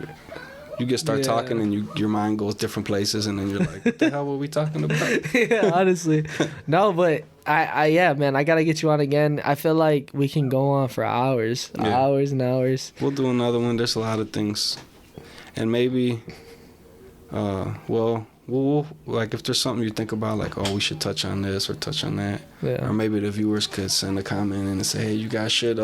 get start talking and your mind goes different places, and then you're like, what the hell were we talking about? Yeah, honestly, no, but yeah, man, I gotta get you on again. I feel like we can go on for hours and hours. We'll do another one. There's a lot of things, and maybe, we'll like if there's something you think about, like, oh, we should touch on this or touch on that, or maybe the viewers could send a comment and say, hey, you guys should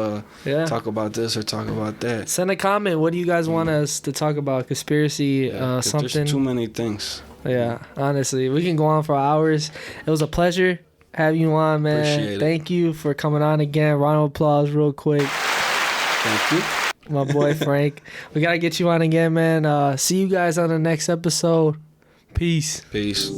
talk about this or talk about that. Send a comment. What do you guys want us to talk about? Conspiracy, something. There's too many things. Yeah, honestly, we can go on for hours. It was a pleasure having you on, man. Appreciate it. Thank you for coming on again. Round of applause, real quick. Thank you. My boy Frank. We gotta get you on again, man. See you guys on the next episode. Peace. Peace.